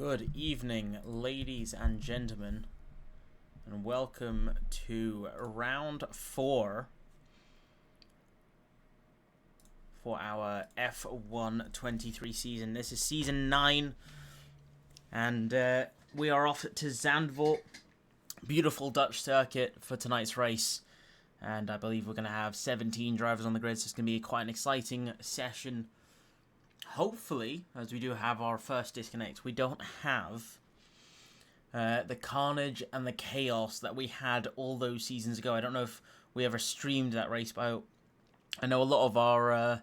Good evening, ladies and gentlemen, and welcome to round 4 for our F1 23 season. This is season 9, and we are off to Zandvoort, beautiful Dutch circuit for tonight's race. And I believe we're going to have 17 drivers on the grid, so it's going to be quite an exciting session. Hopefully, as we do have our first disconnect, we don't have the carnage and the chaos that we had all those seasons ago. I don't know if we ever streamed that race, but I know a lot of our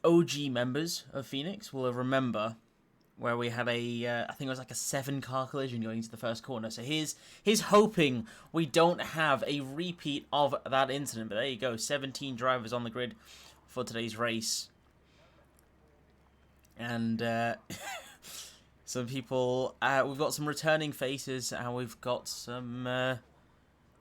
OG members of Phoenix will remember where we had I think it was like a 7-car collision going into the first corner. So here's hoping we don't have a repeat of that incident. But there you go, 17 drivers on the grid for today's race. And some people, we've got some returning faces, and we've got some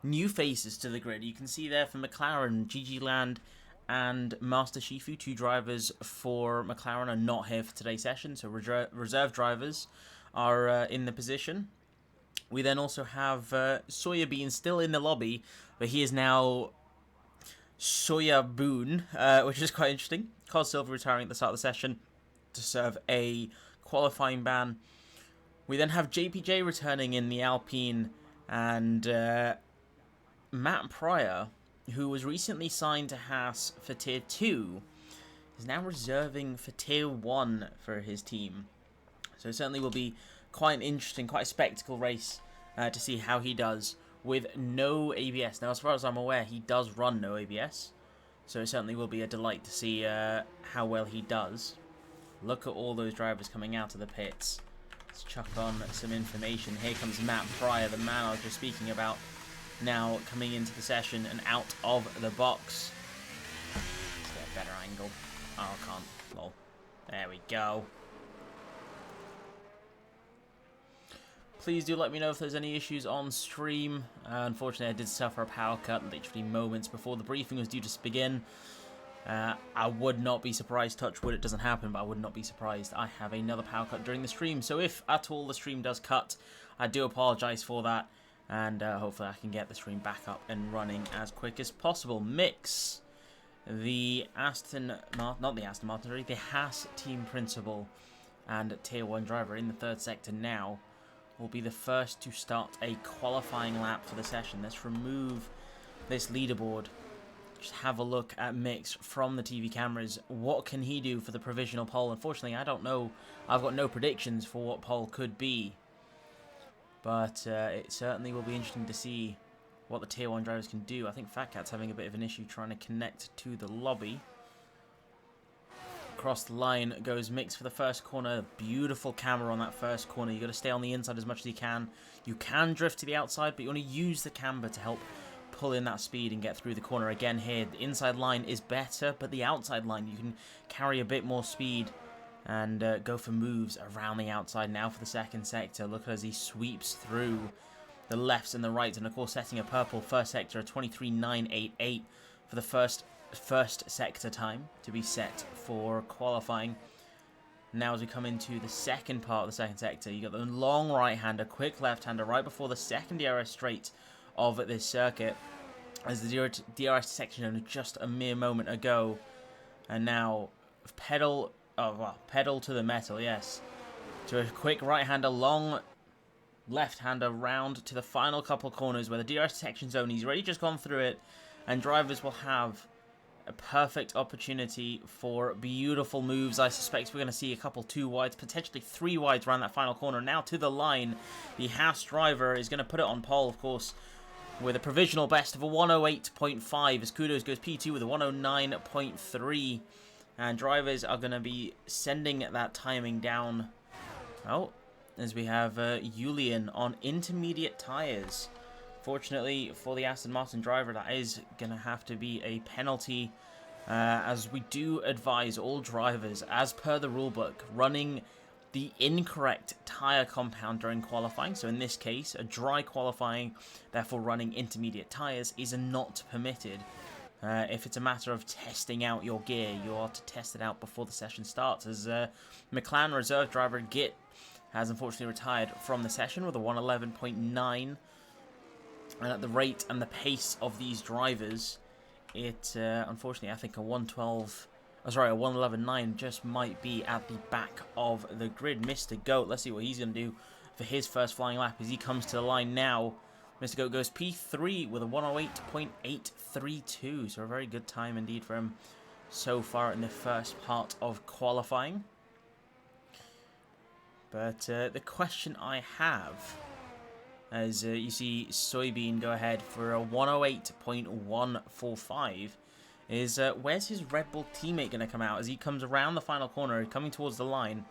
new faces to the grid. You can see there for McLaren, Gigi Land and Master Shifu, 2 drivers for McLaren are not here for today's session, so reserve drivers are in the position. We then also have Soya Bean still in the lobby, but he is now Soya Boon, which is quite interesting. Cos Silver retiring at the start of the session to serve a qualifying ban. We then have JPJ returning in the Alpine, and Matt Pryor, who was recently signed to Haas for Tier 2, is now reserving for Tier 1 for his team. So it certainly will be quite an interesting, quite a spectacle race to see how he does with no ABS. Now, as far as I'm aware, he does run no ABS, so it certainly will be a delight to see how well he does. Look at all those drivers coming out of the pits. Let's chuck on some information. Here comes Matt Pryor, the man I was just speaking about, now coming into the session and out of the box. Let's get a better angle. Oh, I can't. Lol. There we go. Please do let me know if there's any issues on stream. Unfortunately, I did suffer a power cut literally moments before the briefing was due to begin. I would not be surprised, touch wood, it doesn't happen, but I would not be surprised I have another power cut during the stream. So if at all the stream does cut, I do apologise for that, and hopefully I can get the stream back up and running as quick as possible. Mix, the Haas team principal and Tier 1 driver in the 3rd sector now, will be the first to start a qualifying lap for the session. Let's remove this leaderboard. Just have a look at Mix from the TV cameras. What can he do for the provisional pole? Unfortunately, I don't know. I've got no predictions for what pole could be. But it certainly will be interesting to see what the Tier 1 drivers can do. I think Fat Cat's having a bit of an issue trying to connect to the lobby. Across the line goes Mix for the first corner. Beautiful camera on that first corner. You've got to stay on the inside as much as you can. You can drift to the outside, but you want to use the camber to help pull in that speed and get through the corner. Again here, the inside line is better, but the outside line, you can carry a bit more speed and go for moves around the outside. Now for the 2nd sector, look as he sweeps through the lefts and the rights, and of course setting a purple 1st sector, a 23.988 for the first sector time to be set for qualifying. Now as we come into the second part of the 2nd sector, you got the long right-hander, quick left-hander right before the 2nd DRS straight of this circuit, as the DRS section just a mere moment ago, and now pedal to the metal, yes, to a quick right-hander, long left-hander round to the final couple corners where the DRS section zone, he's already just gone through it, and drivers will have a perfect opportunity for beautiful moves. I suspect we're going to see a couple 2 wides, potentially 3 wides around that final corner. Now to the line, the Haas driver is going to put it on pole, of course, with a provisional best of a 108.5, as Kudos goes P2 with a 109.3, and drivers are going to be sending that timing down, as we have Julian on intermediate tyres. Fortunately for the Aston Martin driver, that is going to have to be a penalty, as we do advise all drivers, as per the rulebook, running the incorrect tyre compound during qualifying. So in this case, a dry qualifying, therefore running intermediate tyres, is not permitted. If it's a matter of testing out your gear, you are to test it out before the session starts. As McLaren reserve driver Git has unfortunately retired from the session with a 111.9. And at the rate and the pace of these drivers, it unfortunately, I think a 111.9 just might be at the back of the grid. Mr. Goat, let's see what he's going to do for his first flying lap as he comes to the line now. Mr. Goat goes P3 with a 108.832, so a very good time indeed for him so far in the first part of qualifying. But the question I have, as you see Soybean go ahead for a 108.145, is where's his Red Bull teammate going to come out as he comes around the final corner, coming towards the line.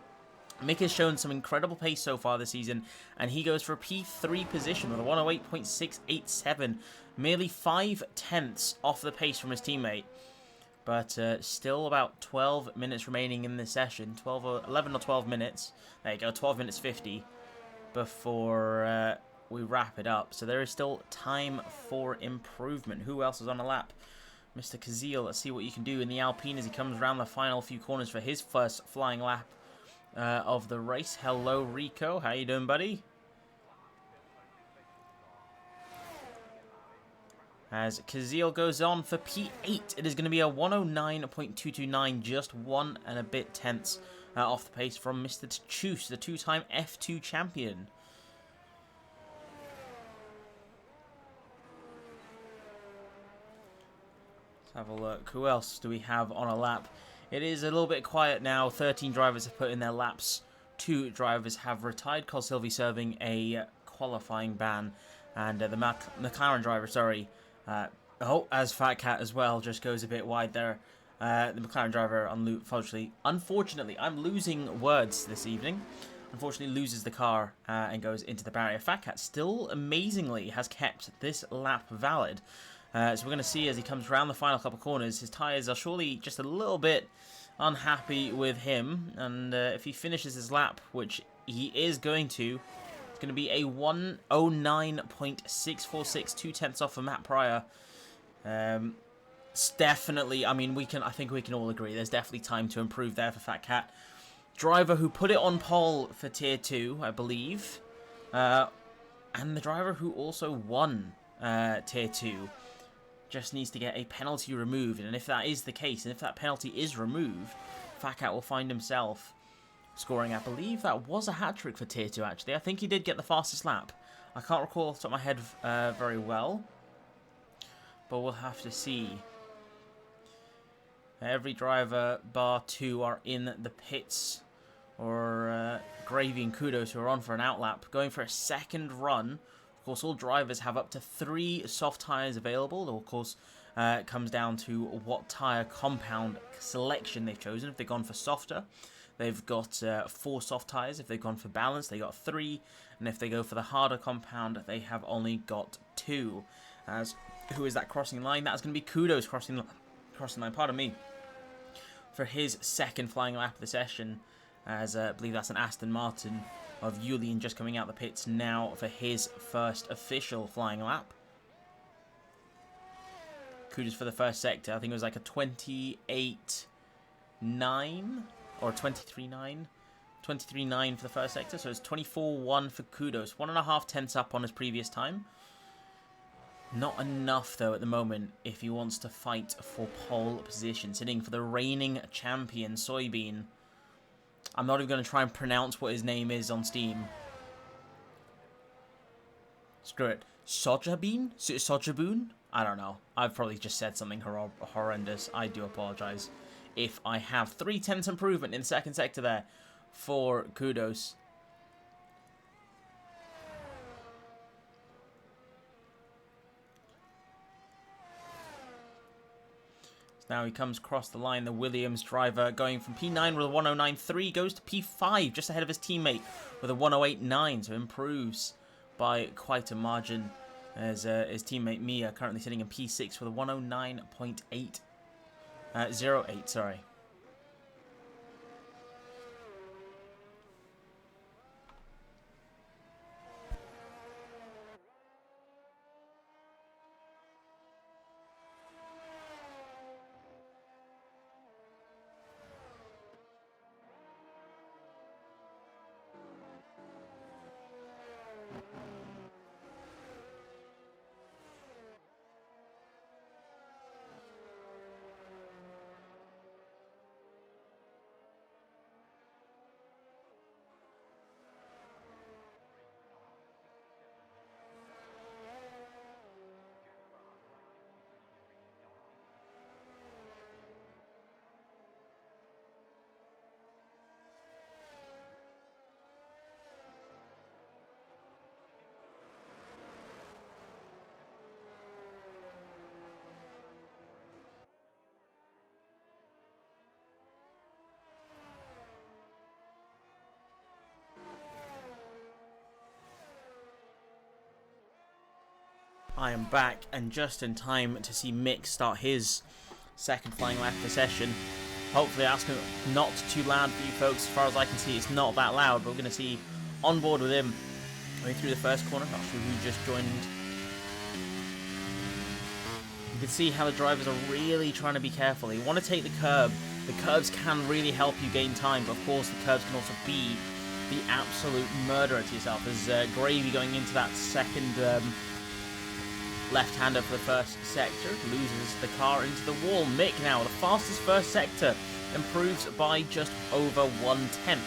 Mick has shown some incredible pace so far this season, and he goes for a P3 position with a 108.687, merely 5/10 off the pace from his teammate. But still about 12 minutes remaining in this session, 11 or 12 minutes, there you go, 12 minutes 50 before we wrap it up. So there is still time for improvement. Who else is on a lap? Mr. Kazil, let's see what you can do in the Alpine as he comes around the final few corners for his first flying lap of the race. Hello, Rico. How you doing, buddy? As Kazil goes on for P8, it is going to be a 109.229, just 1 and a bit tenths off the pace from Mr. Tchus, the two-time F2 champion. Have a look. Who else do we have on a lap? It is a little bit quiet now. 13 drivers have put in their laps. 2 drivers have retired. Cole Sylvie serving a qualifying ban. And the McLaren driver, sorry. As Fat Cat as well, just goes a bit wide there. The McLaren driver, unfortunately, I'm losing words this evening. Unfortunately, loses the car and goes into the barrier. Fat Cat still amazingly has kept this lap valid. So we're going to see as he comes around the final couple corners, his tyres are surely just a little bit unhappy with him. And if he finishes his lap, which he is going to, it's going to be a 109.646, 2/10 off of Matt Pryor. It's definitely, I mean, I think we can all agree, there's definitely time to improve there for Fat Cat. Driver who put it on pole for Tier 2, I believe. And the driver who also won Tier 2. Just needs to get a penalty removed, and if that is the case, and if that penalty is removed, Fat Cat will find himself scoring, I believe that was a hat-trick for Tier 2 actually. I think he did get the fastest lap. I can't recall off the top of my head very well, but we'll have to see. Every driver bar 2 are in the pits, or Gravy and Kudos who are on for an outlap, going for a second run. Of course, all drivers have up to 3 soft tyres available. Of course, it comes down to what tyre compound selection they've chosen. If they've gone for softer, they've got 4 soft tyres. If they've gone for balance, they got 3. And if they go for the harder compound, they have only got 2. As who is that crossing line? That's going to be Kudos crossing line. Pardon me. For his second flying lap of the session, as I believe that's an Aston Martin of Julian just coming out the pits now for his first official flying lap. Kudos for the first sector. I think it was like a 28.9 or 23.9. 23.9 for the first sector, so it's 24.1 for Kudos. 1.5 tenths up on his previous time. Not enough, though, at the moment, if he wants to fight for pole position. Sitting for the reigning champion, Soybean. I'm not even going to try and pronounce what his name is on Steam. Screw it. Sojabean? Sojaboon? I don't know. I've probably just said something horrendous. I do apologise if I have. 3/10 improvement in the second sector there for Kudos. Now he comes across the line, the Williams driver, going from P9 with a 109.3, goes to P5, just ahead of his teammate with a 108.9, so improves by quite a margin, as his teammate Mia currently sitting in P6 with a 109.08, sorry. I am back, and just in time to see Mick start his second flying lap of the session. Hopefully that's not too loud for you folks. As far as I can see, it's not that loud, but we're going to see on board with him going through the first corner. Not sure who just joined. You can see how the drivers are really trying to be careful. They want to take the curb. The curbs can really help you gain time, but of course the curbs can also be the absolute murderer to yourself. As Gravy going into that second left-hander for the first sector loses the car into the wall. Mick now, the fastest first sector, improves by just over 1/10.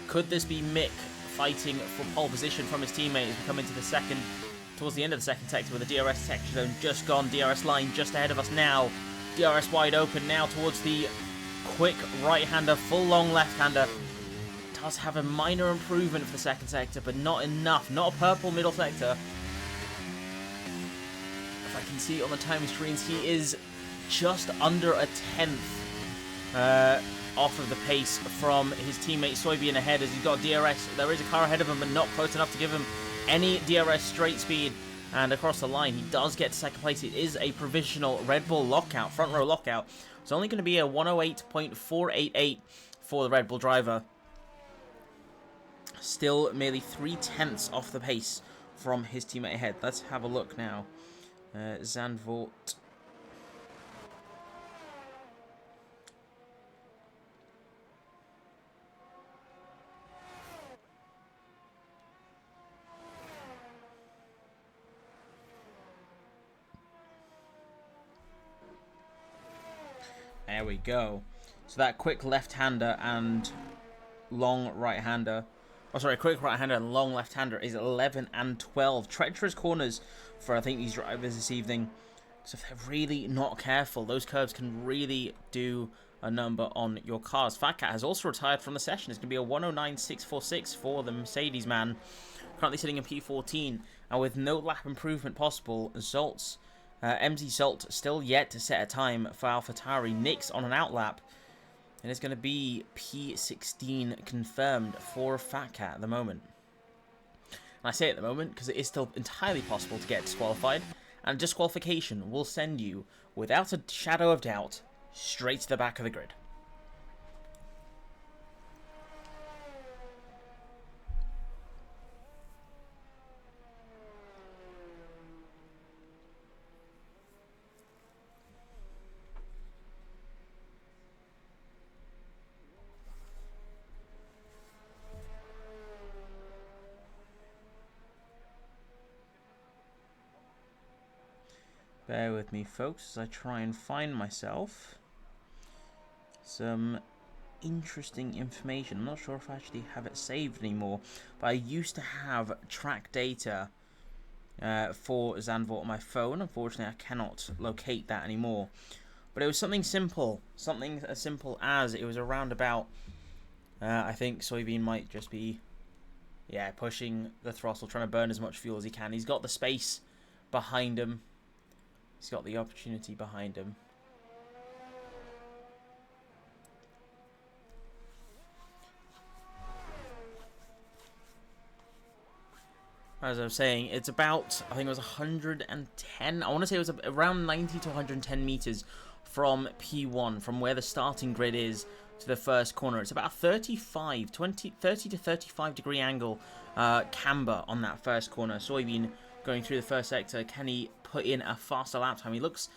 Could this be Mick fighting for pole position from his teammate as we come into the second, towards the end of the second sector with the DRS sector zone just gone. DRS line just ahead of us now. DRS wide open now towards the quick right-hander, full long left-hander. Does have a minor improvement for the second sector, but not enough. Not a purple middle sector. If I can see on the timing screens, he is just under a 10th off of the pace from his teammate Soybean ahead, as he's got DRS. There is a car ahead of him, but not close enough to give him any DRS straight speed. And across the line, he does get second place. It is a provisional Red Bull lockout, front row lockout. It's only going to be a 108.488 for the Red Bull driver. Still merely 3/10 off the pace from his teammate ahead. Let's have a look now. Zandvoort. There we go. So that quick left-hander and long right-hander. Oh, sorry, quick right-hander and long left-hander is 11 and 12. Treacherous corners for, I think, these drivers this evening. So if they're really not careful, those curves can really do a number on your cars. Fat Cat has also retired from the session. It's going to be a 109.646 for the Mercedes man. Currently sitting in P14. And with no lap improvement possible, MZ Zolt still yet to set a time for AlphaTauri. Nick's on an outlap. And it's going to be P16 confirmed for Fat Cat at the moment. And I say at the moment because it is still entirely possible to get disqualified. And disqualification will send you, without a shadow of doubt, straight to the back of the grid. Bear with me, folks, as I try and find myself some interesting information. I'm not sure if I actually have it saved anymore, but I used to have track data for Zandvoort on my phone. Unfortunately, I cannot locate that anymore. But it was something simple. Something as simple as it was around about, I think Soybean might just be, pushing the throttle, trying to burn as much fuel as he can. He's got the space behind him. He's got the opportunity behind him. As I was saying, it's about, I think it was 110. I want to say it was around 90 to 110 meters from P1, from where the starting grid is to the first corner. It's about 30 to 35 degree angle camber on that first corner. Soybean going through the first sector. Can he put in a faster lap time? He looks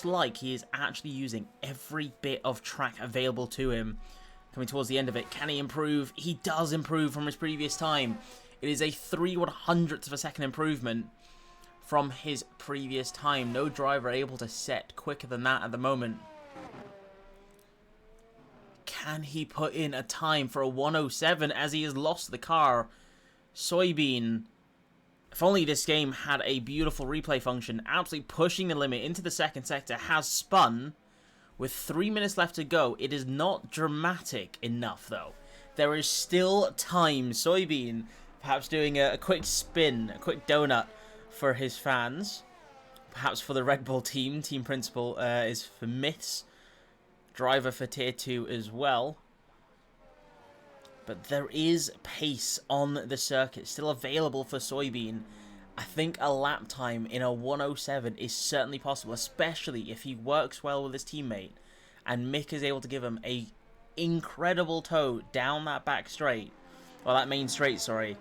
like he is actually using every bit of track available to him. Coming towards the end of it, can he improve? He does improve from his previous time. It is a 3/100th of a second improvement from his previous time. No driver able to set quicker than that at the moment. Can he put in a time for a 107 as he has lost the car? Soybean, if only this game had a beautiful replay function, absolutely pushing the limit into the second sector, has spun. With 3 minutes left to go, it is not dramatic enough, though. There is still time. Soybean perhaps doing a quick spin, a quick donut for his fans. Perhaps for the Red Bull team. Team principal is for Myths. Driver for Tier 2 as well. But there is pace on the circuit still available for Soybean. I think a lap time in a 107 is certainly possible, especially if he works well with his teammate and Mick is able to give him a incredible tow down that back straight, or that main straight, sorry.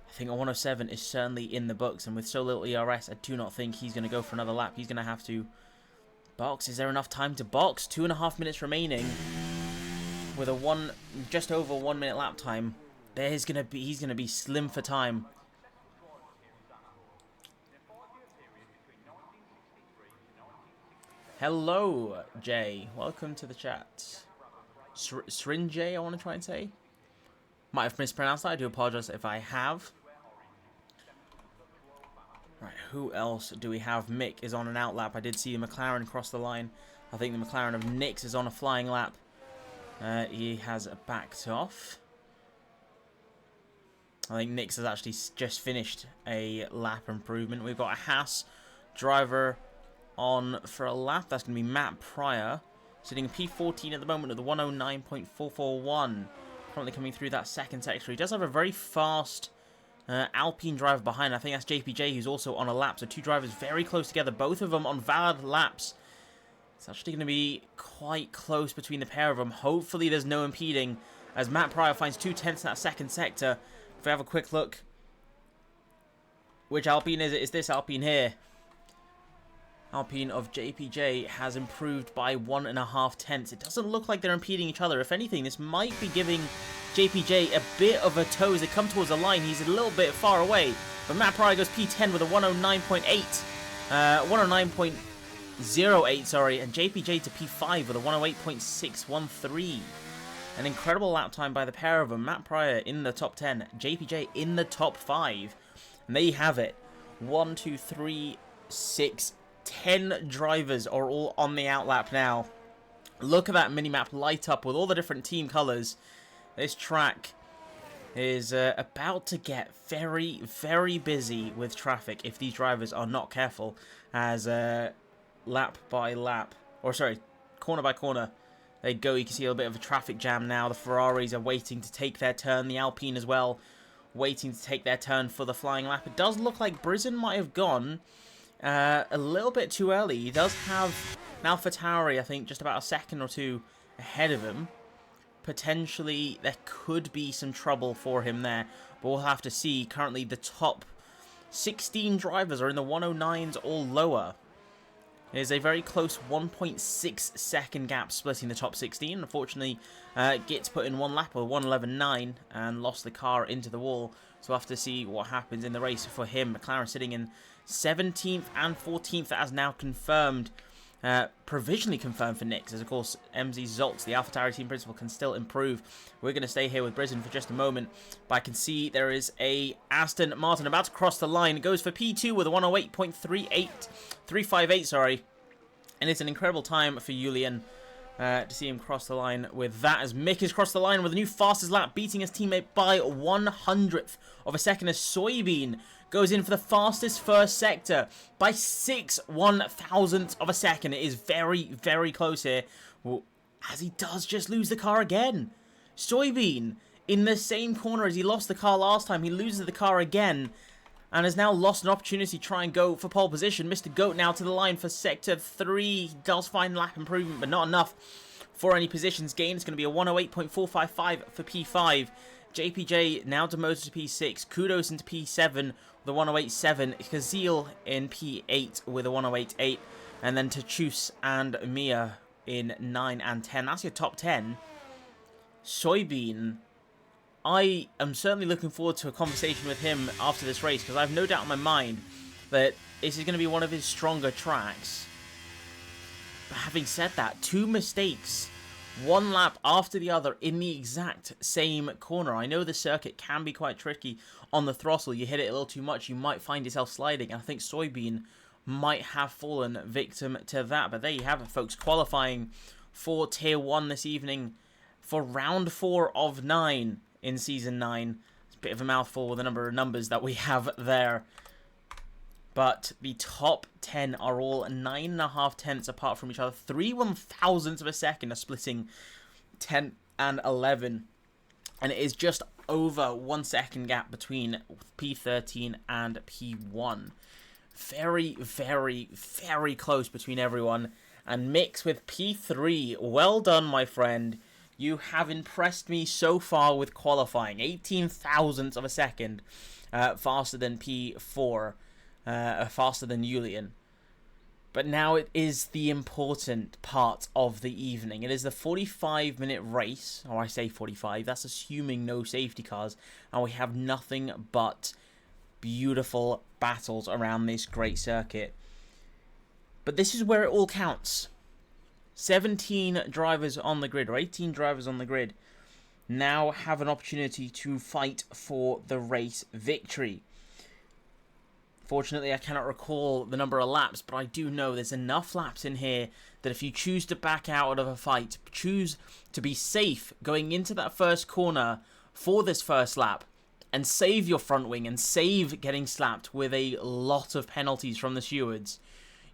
I think a 107 is certainly in the books, and with so little ERS, I do not think he's going to go for another lap. He's going to have to box. Is there enough time to box? 2.5 minutes remaining with a just over 1 minute lap time. He's going to be slim for time. Hello, Jay. Welcome to the chat. Srinjay, I want to try and say. Might have mispronounced that. I do apologize if I have. Right, who else do we have? Mick is on an out lap. I did see the McLaren cross the line. I think the McLaren of Nix is on a flying lap. He has backed off. I think Nix has actually just finished a lap improvement. We've got a Haas driver on for a lap. That's going to be Matt Pryor, sitting in P14 at the moment at the 109.441. Currently coming through that second sector. He does have a very fast Alpine driver behind. I think that's JPJ, who's also on a lap. So two drivers very close together, both of them on valid laps. It's actually going to be quite close between the pair of them. Hopefully there's no impeding, as Matt Pryor finds 2/10 in that second sector. If we have a quick look, which Alpine is it? Is this Alpine here? Alpine of JPJ has improved by 1.5 tenths. It doesn't look like they're impeding each other. If anything, this might be giving JPJ a bit of a tow as they come towards the line. He's a little bit far away, but Matt Pryor goes P10 with a 109.8, 109.08, sorry, and JPJ to P5 with a 108.613. An incredible lap time by the pair of them. Matt Pryor in the top 10, JPJ in the top 5, and there you have it. 1, 2, 3, 6, 10 drivers are all on the outlap now. Look at that minimap light up with all the different team colours. This track is about to get very, very busy with traffic if these drivers are not careful, as lap by lap, or sorry, corner by corner, they go. You can see a little bit of a traffic jam now. The Ferraris are waiting to take their turn. The Alpine as well, waiting to take their turn for the flying lap. It does look like Brizan might have gone a little bit too early. He does have an AlphaTauri, I think, just about a second or two ahead of him. Potentially, there could be some trouble for him there, but we'll have to see. Currently, the top 16 drivers are in the 109s or lower. There's a very close 1.6 second gap splitting the top 16. Unfortunately, Gitz put in one lap with 111.9 and lost the car into the wall. So we'll have to see what happens in the race for him. McLaren sitting in 17th and 14th. That is now confirmed, provisionally confirmed for Nix, as of course MZ Zoltz, the AlphaTauri team principal, can still improve. We're going to stay here with Brizan for just a moment, but I can see there is a Aston Martin about to cross the line. It goes for P2 with a 108.358, sorry, and it's an incredible time for Julian to see him cross the line with that, as Mick has crossed the line with a new fastest lap, beating his teammate by 1/100th of a second, as Soybean goes in for the fastest first sector by 6/1000th of a second. It is very, very close here, as he does just lose the car again. Soybean in the same corner as he lost the car last time. He loses the car again and has now lost an opportunity to try and go for pole position. Mr. Goat now to the line for sector 3. He does find lap improvement, but not enough for any positions gained. It's going to be a 108.455 for P5. JPJ now demoted to P6. Kudos into P7 with a 108.7. Kazil in P8 with a 108.8. And then Tachus and Mia in 9 and 10. That's your top 10. Soybean, I am certainly looking forward to a conversation with him after this race, because I have no doubt in my mind that this is going to be one of his stronger tracks. But having said that, 2 mistakes, one lap after the other in the exact same corner. I know the circuit can be quite tricky on the throttle. You hit it a little too much, you might find yourself sliding. And I think Soybean might have fallen victim to that. But there you have it, folks. Qualifying for Tier 1 this evening for round 4 of 9 in Season 9. It's a bit of a mouthful with the number of numbers that we have there. But the top 10 are all 9.5 tenths apart from each other. 3/1000ths of a second are splitting 10 and 11. And it is just over 1 second gap between P13 and P1. Very, very, very close between everyone. And Mix with P3. Well done, my friend. You have impressed me so far with qualifying. 18 thousandths of a second faster than P4. Faster than Julian. But now it is the important part of the evening. It is the 45-minute race. Or I say 45. That's assuming no safety cars. And we have nothing but beautiful battles around this great circuit. But this is where it all counts. 17 drivers on the grid, or 18 drivers on the grid, now have an opportunity to fight for the race victory. Fortunately, I cannot recall the number of laps, but I do know there's enough laps in here that if you choose to back out of a fight, choose to be safe going into that first corner for this first lap, and save your front wing and save getting slapped with a lot of penalties from the stewards,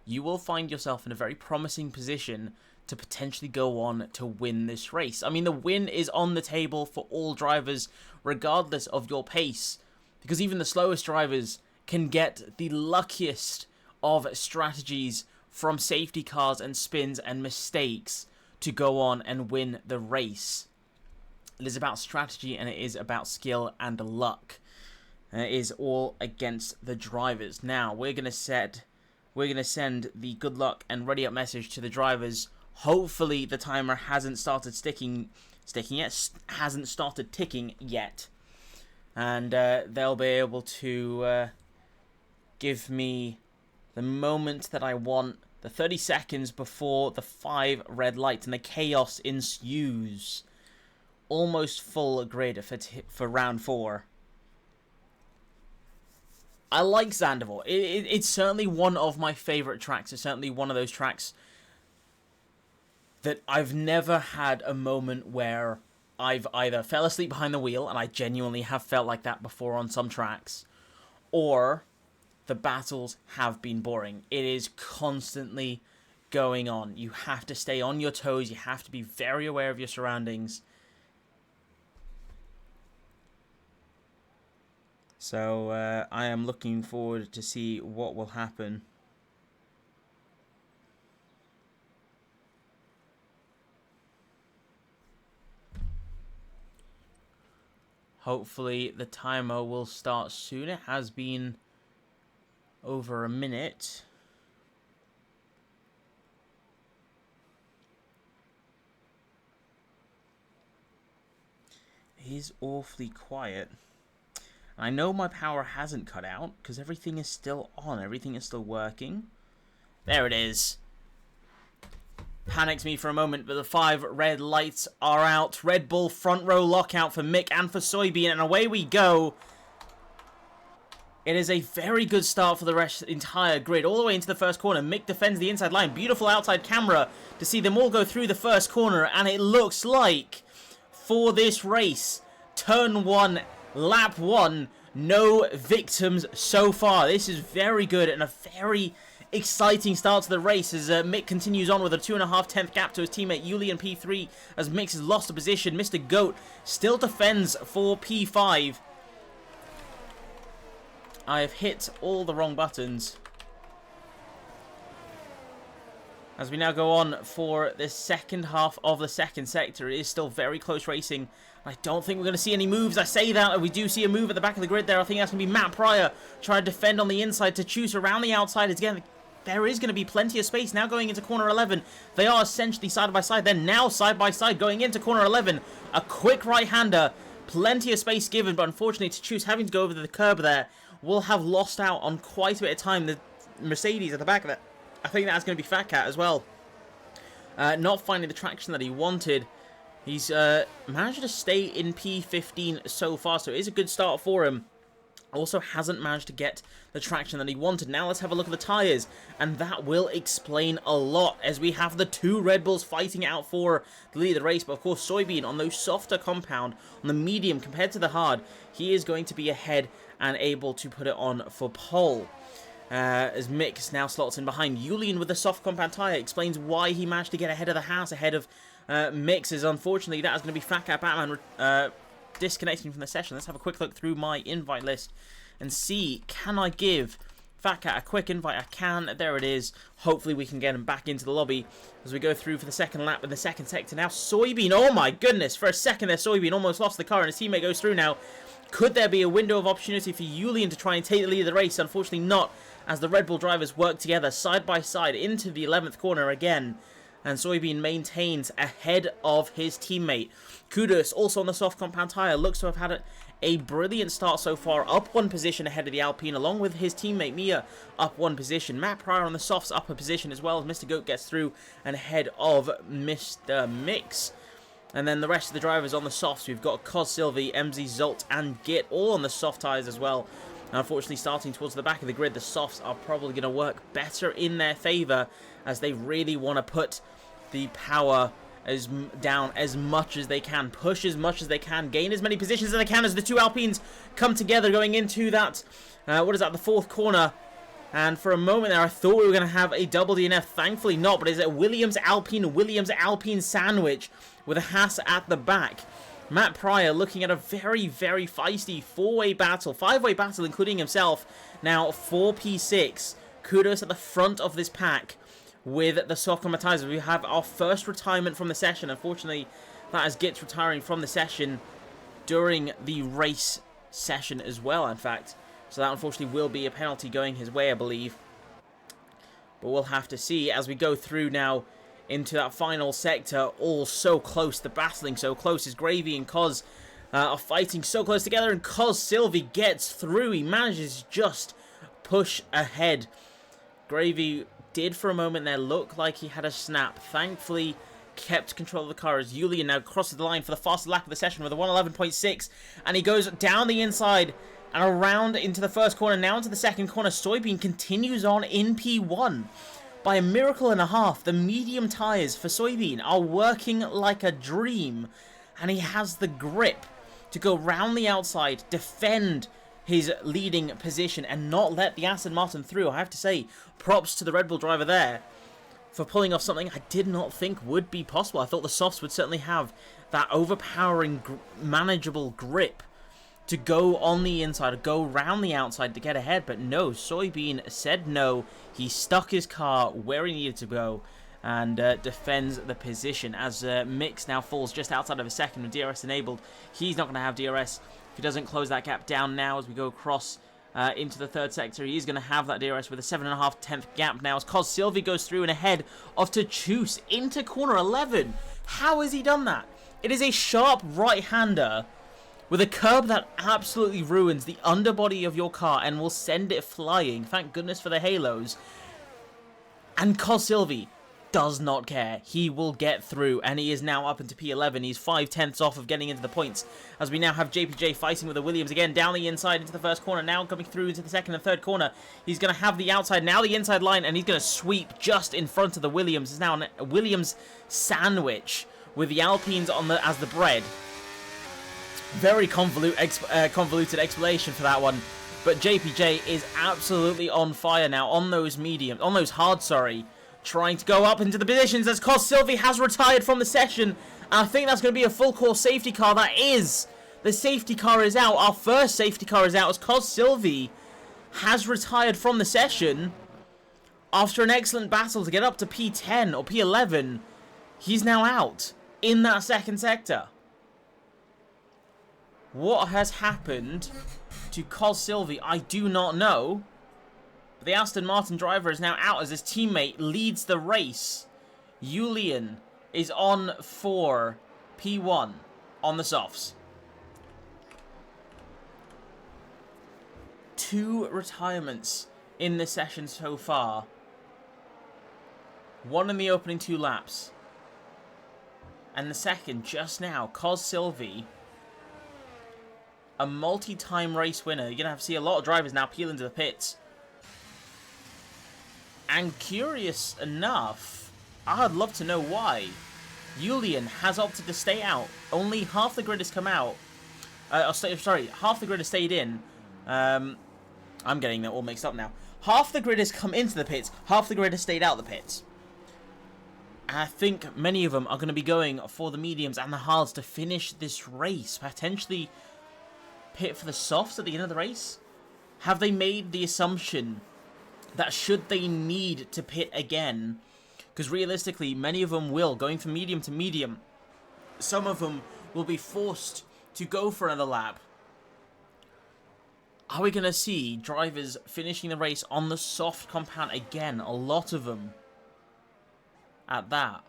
you will find yourself in a very promising position to potentially go on to win this race. I mean, the win is on the table for all drivers, regardless of your pace, because even the slowest drivers can get the luckiest of strategies from safety cars and spins and mistakes to go on and win the race. It is about strategy and it is about skill and luck. And it is all against the drivers. Now, we're going to send the good luck and ready up message to the drivers. Hopefully the timer hasn't started ticking yet. And they'll be able to give me the moment that I want, the 30 seconds before the 5 red lights, and the chaos ensues. Almost full grid for round 4. I like Zandvoort. It's certainly one of my favourite tracks. It's certainly one of those tracks that I've never had a moment where I've either fell asleep behind the wheel, and I genuinely have felt like that before on some tracks, or the battles have been boring. It is constantly going on. You have to stay on your toes. You have to be very aware of your surroundings. So I am looking forward to see what will happen. Hopefully the timer will start soon. It has been over a minute. It is awfully quiet. I know my power hasn't cut out because everything is still on. Everything is still working. There it is. Panics me for a moment, but the 5 red lights are out. Red Bull front row lockout for Mick and for Soybean, and away we go. It is a very good start for the entire grid. All the way into the first corner. Mick defends the inside line. Beautiful outside camera to see them all go through the first corner, and it looks like for this race, turn 1, lap 1, no victims so far. This is very good and a very exciting start to the race as Mick continues on with a 2.5 gap to his teammate Julian P3 as Mick has lost a position. Mr. Goat still defends for P5. I have hit all the wrong buttons. As we now go on for the second half of the second sector, it is still very close racing. I don't think we're going to see any moves. I say that, and we do see a move at the back of the grid there. I think that's going to be Matt Pryor trying to defend on the inside to choose around the outside. Again, there is going to be plenty of space now going into corner 11. They are essentially side by side. They're now side by side going into corner 11. A quick right-hander. Plenty of space given, but unfortunately to choose having to go over the curb there will have lost out on quite a bit of time. The Mercedes at the back of it, I think that's going to be Fat Cat as well. Not finding the traction that he wanted. He's managed to stay in P15 so far, so it is a good start for him. Also hasn't managed to get the traction that he wanted. Now let's have a look at the tyres, and that will explain a lot as we have the 2 Red Bulls fighting out for the lead of the race. But of course, Soybean on those softer compound, on the medium compared to the hard, he is going to be ahead and able to put it on for pole. As Mick now slots in behind. Julian with the soft compound tyre explains why he managed to get ahead of the house, ahead of Mix. As unfortunately that is going to be Fat Cat Batman disconnecting from the session. Let's have a quick look through my invite list and see, can I give Fat Cat a quick invite? I can. There it is. Hopefully we can get him back into the lobby as we go through for the second lap in the second sector. Now Soybean, oh my goodness, for a second there Soybean almost lost the car and his teammate goes through now. Could there be a window of opportunity for Julian to try and take the lead of the race? Unfortunately not, as the Red Bull drivers work together side by side into the 11th corner again. And Soybean maintains ahead of his teammate. Kudos, also on the soft compound tyre, looks to have had a brilliant start so far, up one position ahead of the Alpine, along with his teammate Mia up one position. Matt Pryor on the softs up a position as well, as Mr. Goat gets through and ahead of Mr. Mix. And then the rest of the drivers on the softs, we've got Cos Sylvie, MZ Zolt and Git all on the soft tyres as well. Unfortunately, starting towards the back of the grid, the softs are probably going to work better in their favour, as they really want to put the power down as much as they can, push as much as they can, gain as many positions as they can as the two Alpines come together going into that, the fourth corner. And for a moment there, I thought we were going to have a double DNF. Thankfully not, but it's a Williams-Alpine sandwich with a Haas at the back. Matt Pryor looking at a very, very feisty five-way battle, including himself. Now 4P6. Kudos at the front of this pack with the soft commentizers. We have our first retirement from the session. Unfortunately, that is Git's retiring from the session during the race session as well, in fact. So that unfortunately will be a penalty going his way, I believe. But we'll have to see as we go through now into that final sector. All so close, the battling so close, as Gravy and Cos are fighting so close together, and Cos Sylvie gets through. He manages to just push ahead. Gravy did for a moment there look like he had a snap. Thankfully kept control of the car as Julian now crosses the line for the fastest lap of the session with a 1:11.6, and he goes down the inside and around into the first corner, now into the second corner. Soybean continues on in P1. By a miracle and a half, the medium tyres for Soybean are working like a dream, and he has the grip to go round the outside, defend his leading position, and not let the Aston Martin through. I have to say, props to the Red Bull driver there for pulling off something I did not think would be possible. I thought the softs would certainly have that overpowering, manageable grip to go on the inside, or go round the outside to get ahead, but no, Soybean said no. He stuck his car where he needed to go and defends the position as Mix now falls just outside of a second with DRS enabled. He's not going to have DRS if he doesn't close that gap down now as we go across into the third sector. He is going to have that DRS with a 7.5 gap now as Cos Sylvie goes through and ahead of Tachus into corner 11. How has he done that? It is a sharp right-hander with a curb that absolutely ruins the underbody of your car and will send it flying. Thank goodness for the halos. And Cos Sylvie does not care. He will get through, and he is now up into P11. He's 5/10 off of getting into the points, as we now have JPJ fighting with the Williams again down the inside into the first corner, now coming through into the second and third corner. He's going to have the outside, now the inside line, and he's going to sweep just in front of the Williams. It's now a Williams sandwich with the Alpines on as the bread. Very convoluted explanation for that one, but JPJ is absolutely on fire now on those hard, trying to go up into the positions as Cos Sylvie has retired from the session. And I think that's going to be a full course safety car. That is, the safety car is out. Our first safety car is out as Cos Sylvie has retired from the session after an excellent battle to get up to P10 or P11. He's now out in that second sector. What has happened to Cos Sylvie, I do not know. But the Aston Martin driver is now out as his teammate leads the race. Julian is on for P1 on the softs. 2 retirements in this session so far. 1 in the opening 2 laps. And the second just now, Cos Sylvie, a multi-time race winner. You're going to have to see a lot of drivers now peel into the pits. And curious enough, I'd love to know why Julian has opted to stay out. Only half the grid has come out. Half the grid has stayed in. I'm getting that all mixed up now. Half the grid has come into the pits, half the grid has stayed out the pits. And I think many of them are going to be going for the mediums and the hards to finish this race. Potentially pit for the softs at the end of the race. Have they made the assumption that should they need to pit again, because realistically many of them will, going from medium to medium, some of them will be forced to go for another lap. Are we going to see drivers finishing the race on the soft compound again? A lot of them at that.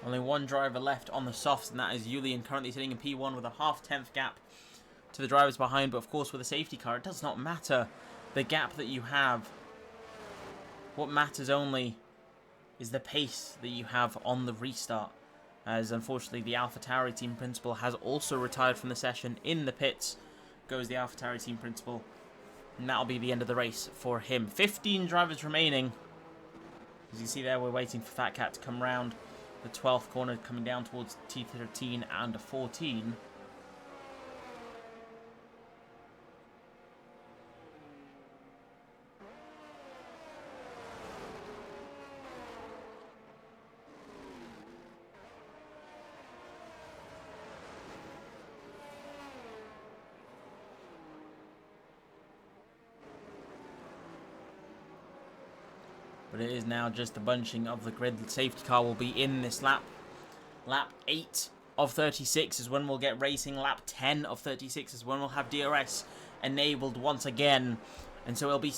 Only one driver left on the softs, and that is Julian, currently sitting in P1 with a half-tenth gap to the drivers behind. But of course, with a safety car, it does not matter the gap that you have. What matters only is the pace that you have on the restart. As unfortunately, the AlphaTauri team principal has also retired from the session. In the pits goes the AlphaTauri team principal, and that'll be the end of the race for him. 15 drivers remaining. As you see there, we're waiting for Fat Cat to come round the 12th corner, coming down towards T13 and 14. But it is now just the bunching of the grid. The safety car will be in this lap. Lap 8 of 36 is when we'll get racing. Lap 10 of 36 is when we'll have DRS enabled once again. And so it'll be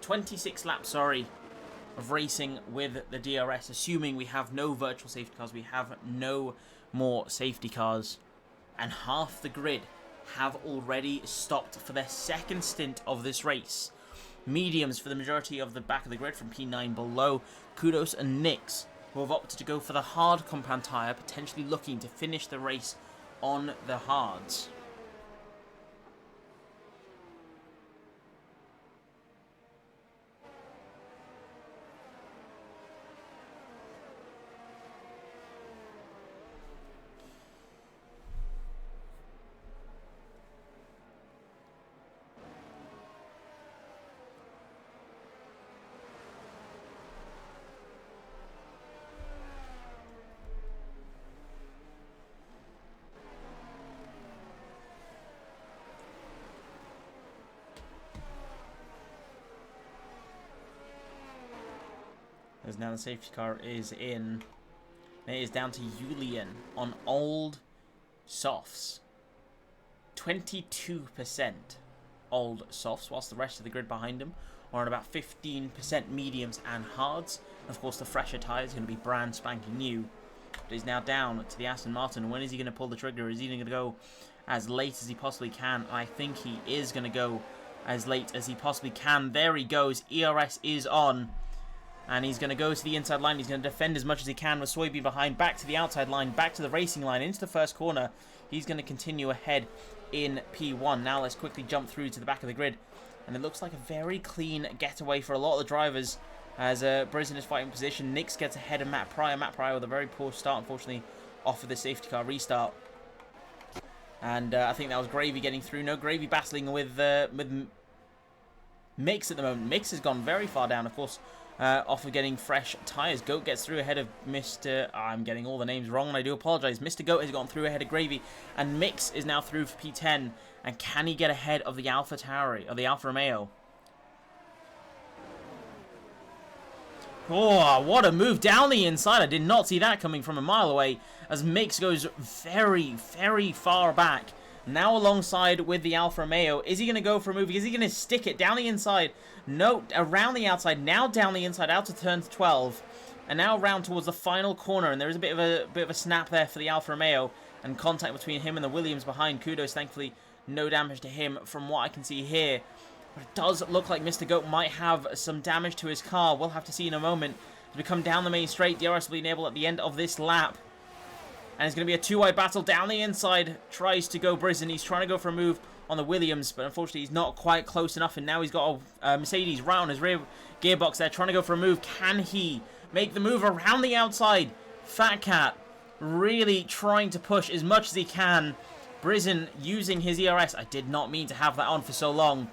26 laps, of racing with the DRS, assuming we have no virtual safety cars. We have no more safety cars. And half the grid have already stopped for their second stint of this race. Mediums for the majority of the back of the grid from P9 below. Kudos and Nix, who have opted to go for the hard compound tyre, potentially looking to finish the race on the hards. As now the safety car is in. It is down to Julian on old softs. 22% old softs, whilst the rest of the grid behind him are on about 15% mediums and hards. And of course, the fresher tyre is going to be brand spanking new. But he's now down to the Aston Martin. When is he going to pull the trigger? Is he going to go as late as he possibly can? And I think he is going to go as late as he possibly can. There he goes. ERS is on. And he's going to go to the inside line. He's going to defend as much as he can with Soybean behind. Back to the outside line. Back to the racing line. Into the first corner. He's going to continue ahead in P1. Now let's quickly jump through to the back of the grid. And it looks like a very clean getaway for a lot of the drivers. As Brisbane is fighting position. Nix gets ahead of Matt Pryor. Matt Pryor with a very poor start, unfortunately, off of the safety car restart. And I think that was Gravy getting through. No, Gravy battling with Mix at the moment. Mix has gone very far down, of course. Off of getting fresh tyres. Goat gets through ahead of Mr... I'm getting all the names wrong and I do apologise. Mr. Goat has gone through ahead of Gravy. And Mix is now through for P10. And can he get ahead of the AlphaTauri, or the Alfa Romeo? Oh, what a move down the inside. I did not see that coming from a mile away. As Mix goes very, very far back. Now alongside with the Alfa Romeo. Is he going to go for a move? Is he going to stick it down the inside? No, around the outside. Now down the inside, out to turn 12. And now around towards the final corner. And there is a bit of a snap there for the Alfa Romeo. And contact between him and the Williams behind. Kudos, thankfully, no damage to him from what I can see here. But it does look like Mr. Goat might have some damage to his car. We'll have to see in a moment. As we come down the main straight, DRS will be enabled at the end of this lap. And it's going to be a two-wide battle down the inside. Tries to go Brisbane. He's trying to go for a move on the Williams, but unfortunately he's not quite close enough. And now he's got a Mercedes right on his rear gearbox there, trying to go for a move. Can he make the move around the outside? Fat Cat really trying to push as much as he can. Brizin using his ERS. I did not mean to have that on for so long.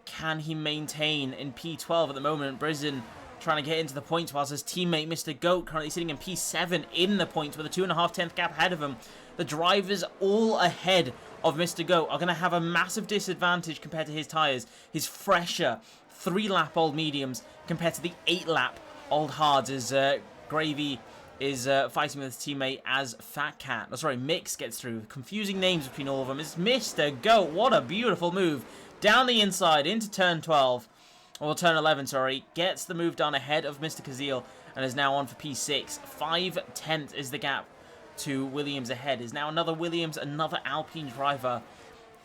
Can he maintain in P12 at the moment? Brizin trying to get into the points whilst his teammate Mr. Goat currently sitting in P7 in the points with a 2.5 gap ahead of him. The drivers all ahead of Mr. Goat are going to have a massive disadvantage compared to his tyres. His fresher 3-lap old mediums compared to the 8-lap old hards as GOVEE is fighting with his teammate as Fat Cat. Oh, sorry, Mix gets through. Confusing names between all of them. It's Mr. Goat. What a beautiful move. Down the inside into turn 12. Or turn 11, sorry. Gets the move done ahead of Mr. Kazil and is now on for P6. 5/10 is the gap to Williams ahead. Is now another Williams, another Alpine driver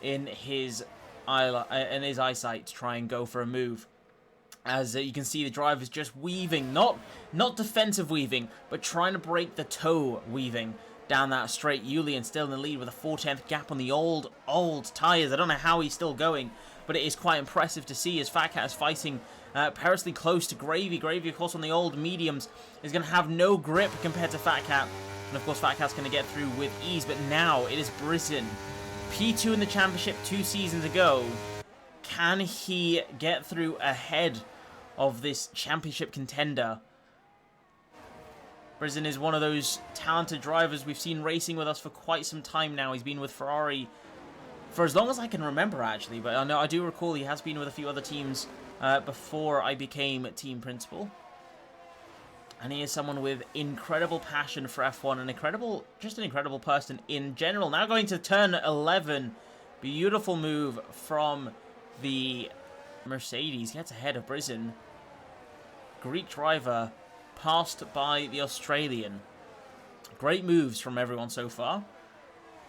in his eyesight to try and go for a move. As you can see, the drivers just weaving, not defensive weaving, but trying to break the toe weaving down that straight. Julian still in the lead with a 4/10 gap on the old tyres. I don't know how he's still going, but it is quite impressive to see as Fat Cat is fighting perilously close to GOVEE. GOVEE, of course, on the old mediums is going to have no grip compared to Fat Cat. And, of course, Fat Cat's going to get through with ease. But now it is Brizin. P2 in the championship 2 seasons ago. Can he get through ahead of this championship contender? Brizin is one of those talented drivers we've seen racing with us for quite some time now. He's been with Ferrari for as long as I can remember, actually. But I do recall he has been with a few other teams before I became team principal. And he is someone with incredible passion for F1 and just an incredible person in general. Now going to turn 11. Beautiful move from the Mercedes. Gets ahead of Brizin. Greek driver passed by the Australian. Great moves from everyone so far.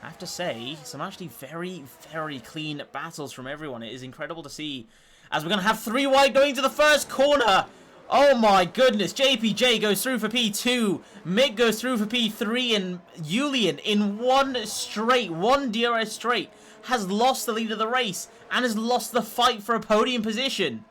I have to say, some actually very, very clean battles from everyone. It is incredible to see. As we're going to have 3 wide going to the first corner. Oh my goodness. JPJ goes through for P2. Mick goes through for P3. And Julian, in one DRS straight, has lost the lead of the race and has lost the fight for a podium position.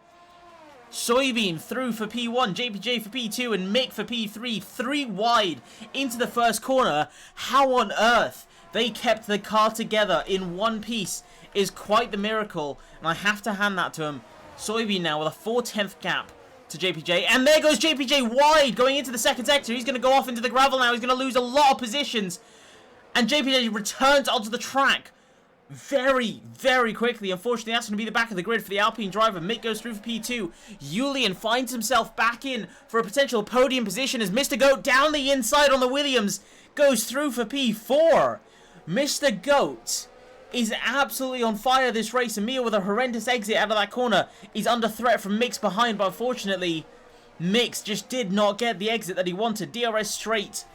Soybean through for P1, JPJ for P2, and Mick for P3. 3 wide into the first corner. How on earth they kept the car together in one piece is quite the miracle, and I have to hand that to him. Soybean now with a 4/10 gap to JPJ, and there goes JPJ wide going into the second sector. He's going to go off into the gravel now. He's going to lose a lot of positions, and JPJ returns onto the track very, very quickly. Unfortunately, that's going to be the back of the grid for the Alpine driver. Mick goes through for P2. Julian finds himself back in for a potential podium position as Mr. Goat down the inside on the Williams goes through for P4. Mr. Goat is absolutely on fire this race. Emil with a horrendous exit out of that corner. He's under threat from Mix behind, but unfortunately, Mix just did not get the exit that he wanted. DRS straight.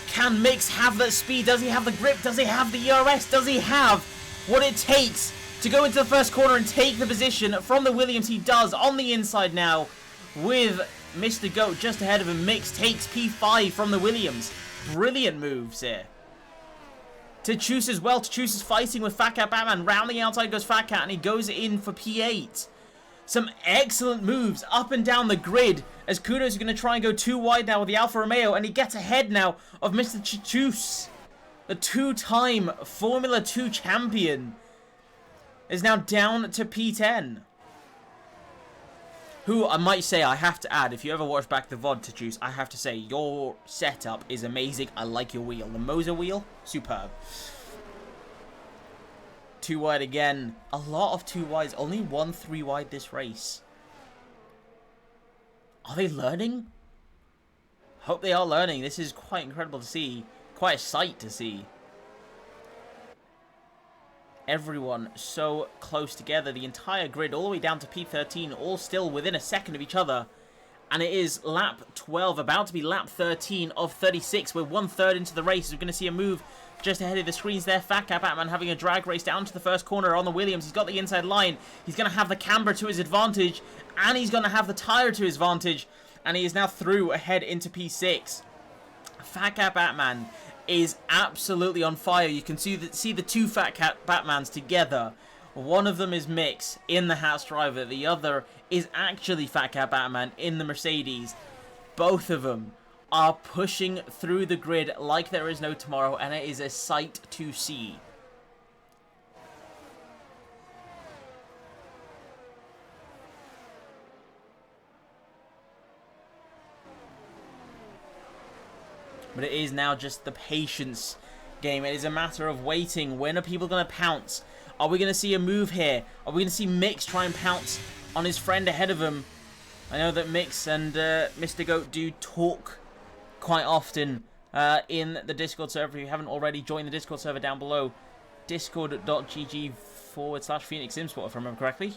Can Mix have that speed? Does he have the grip? Does he have the ERS? Does he have what it takes to go into the first corner and take the position from the Williams? He does on the inside now with Mr. Goat just ahead of him. Mix takes P5 from the Williams. Brilliant moves here. Tachus as well. Tachus is fighting with Fat Cat Batman. Round the outside goes Fat Cat and he goes in for P8. Some excellent moves up and down the grid as Kudos is going to try and go 2 wide now with the Alfa Romeo, and he gets ahead now of Mr. Tachus. The 2-time Formula 2 champion is now down to P10. Who, I might say, I have to add, if you ever watch back the VOD, Tachus, I have to say, your setup is amazing. I like your wheel. The Moza wheel, superb. 2 wide again. A lot of 2 wides. Only 1 3 wide this race. Are they learning? Hope they are learning. This is quite incredible to see. Quite a sight to see. Everyone so close together. The entire grid all the way down to P13. All still within a second of each other. And it is lap 12. About to be lap 13 of 36. We're 1/3 into the race. We're going to see a move just ahead of the screens there. Fat Cat Batman having a drag race down to the first corner on the Williams. He's got the inside line. He's going to have the camber to his advantage. And he's going to have the tyre to his advantage. And he is now through ahead into P6. Fat Cat Batman is absolutely on fire. You can see the 2 Fat Cat Batmans together. One of them is Mix in the Haas driver. The other is actually Fat Cat Batman in the Mercedes. Both of them are pushing through the grid like there is no tomorrow, and it is a sight to see. But it is now just the patience game. It is a matter of waiting. When are people going to pounce? Are we going to see a move here? Are we going to see Mix try and pounce on his friend ahead of him? I know that Mix and Mr. Goat do talk quite often in the Discord server. If you haven't already, joined the Discord server down below. Discord.gg/Phoenix Simsport, if I remember correctly.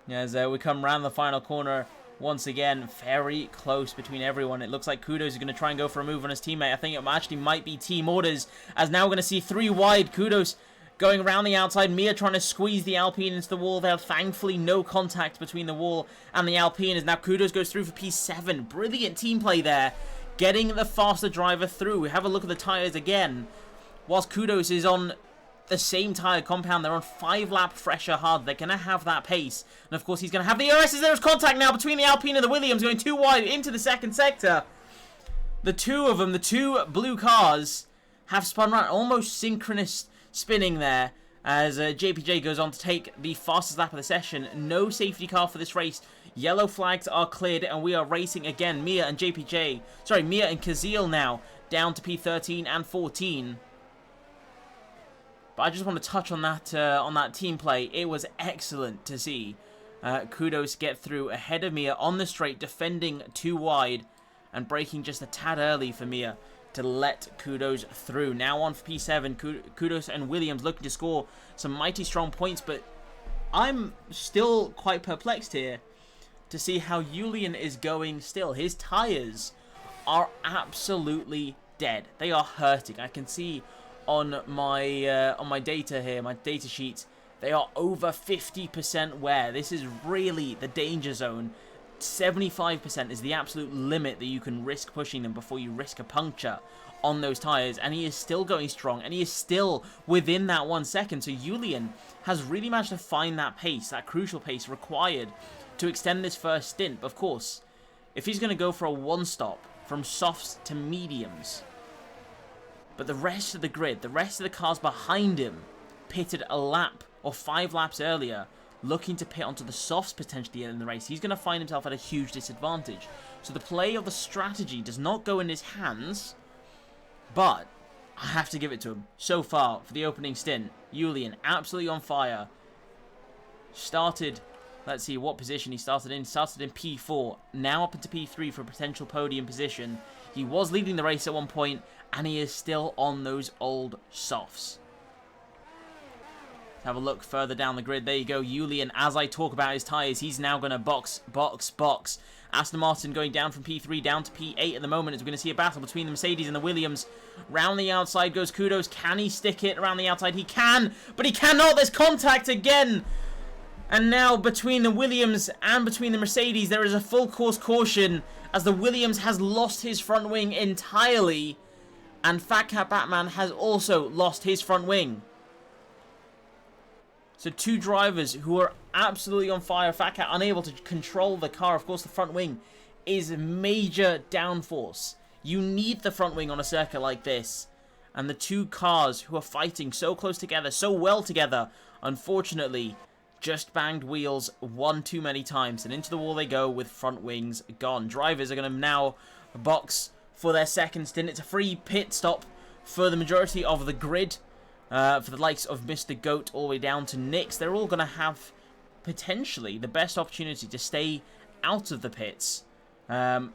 As we come around the final corner once again, very close between everyone. It looks like Kudos is going to try and go for a move on his teammate. I think it actually might be team orders, as now we're going to see 3 wide. Kudos going around the outside. Mia trying to squeeze the Alpine into the wall there. Thankfully, no contact between the wall and the Alpine, as now Kudos goes through for P7. Brilliant team play there, getting the faster driver through. We have a look at the tyres again. Whilst Kudos is on the same tyre compound, they're on 5-lap fresher hard. They're going to have that pace. And of course, he's going to have the ERS. There's contact now between the Alpine and the Williams, going 2 wide into the second sector. The two of them, the 2 blue cars, have spun around, almost synchronous spinning there, as JPJ goes on to take the fastest lap of the session. No safety car for this race. Yellow flags are cleared, and we are racing again. Mia and Kazil now down to P13 and 14. But I just want to touch on that team play. It was excellent to see Kudos get through ahead of Mia on the straight, defending 2 wide and braking just a tad early for Mia to let Kudos through. Now on for P7, Kudos and Williams looking to score some mighty strong points, but I'm still quite perplexed here to see how Julian is going still. His tyres are absolutely dead. They are hurting. I can see on my data here, my data sheet, they are over 50% wear. This is really the danger zone. 75% is the absolute limit that you can risk pushing them before you risk a puncture on those tyres, and he is still going strong, and he is still within that 1 second. So Julian has really managed to find that pace, that crucial pace required to extend this first stint. But of course, if he's going to go for a 1-stop from softs to mediums, but the rest of the grid, the rest of the cars behind him, pitted a lap or 5 laps earlier, looking to pit onto the softs potentially in the race, he's going to find himself at a huge disadvantage. So the play of the strategy does not go in his hands, but I have to give it to him. So far, for the opening stint, Julian absolutely on fire. Started, let's see what position he started in. Started in P4, now up into P3 for a potential podium position. He was leading the race at one point, and he is still on those old softs. Let's have a look further down the grid. There you go, Julian. As I talk about his tyres, he's now going to box. Aston Martin going down from P3 down to P8 at the moment, as we're going to see a battle between the Mercedes and the Williams. Round the outside goes Kudos. Can he stick it around the outside? He can, but he cannot. There's contact again. And now between the Williams and between the Mercedes, there is a full course caution, as the Williams has lost his front wing entirely, and Fat Cat Batman has also lost his front wing. So 2 drivers who are absolutely on fire. Fat Cat unable to control the car. Of course, the front wing is major downforce. You need the front wing on a circuit like this. And the 2 cars who are fighting so close together, so well together, unfortunately, just banged wheels one too many times. And into the wall they go with front wings gone. Drivers are going to now box for their second stint. It's a free pit stop for the majority of the grid. For the likes of Mr. Goat all the way down to Nix, they're all going to have potentially the best opportunity to stay out of the pits. As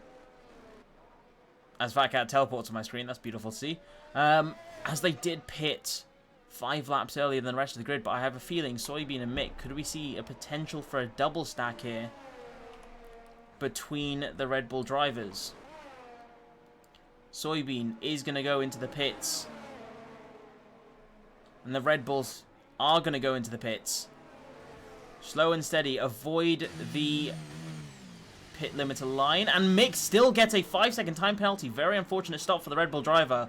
Fat Cat teleports on my screen, that's beautiful to see. As they did pit 5 laps earlier than the rest of the grid, but I have a feeling Soybean and Mick, could we see a potential for a double stack here between the Red Bull drivers? Soybean is going to go into the pits, and the Red Bulls are going to go into the pits. Slow and steady. Avoid the pit limiter line. And Mick still gets a 5-second time penalty. Very unfortunate stop for the Red Bull driver.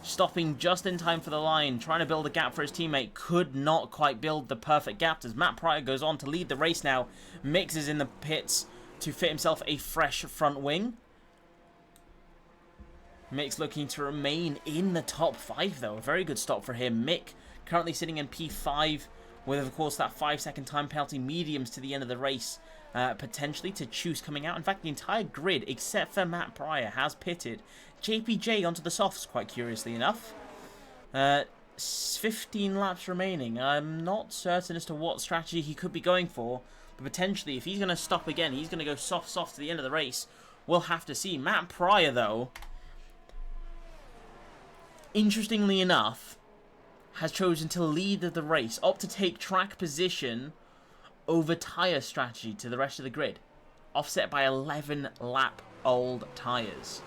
Stopping just in time for the line. Trying to build a gap for his teammate. Could not quite build the perfect gap as Matt Pryor goes on to lead the race now. Mix is in the pits to fit himself a fresh front wing. Mick's looking to remain in the top 5, though. A very good stop for him. Mick currently sitting in P5 with, of course, that 5-second time penalty. Mediums to the end of the race, potentially to choose coming out. In fact, the entire grid, except for Matt Pryor, has pitted. JPJ onto the softs, quite curiously enough. 15 laps remaining. I'm not certain as to what strategy he could be going for, but potentially, if he's going to stop again, he's going to go soft to the end of the race. We'll have to see. Matt Pryor, though, interestingly enough, has chosen to lead the race, opt to take track position over tyre strategy to the rest of the grid, offset by 11 lap old tyres.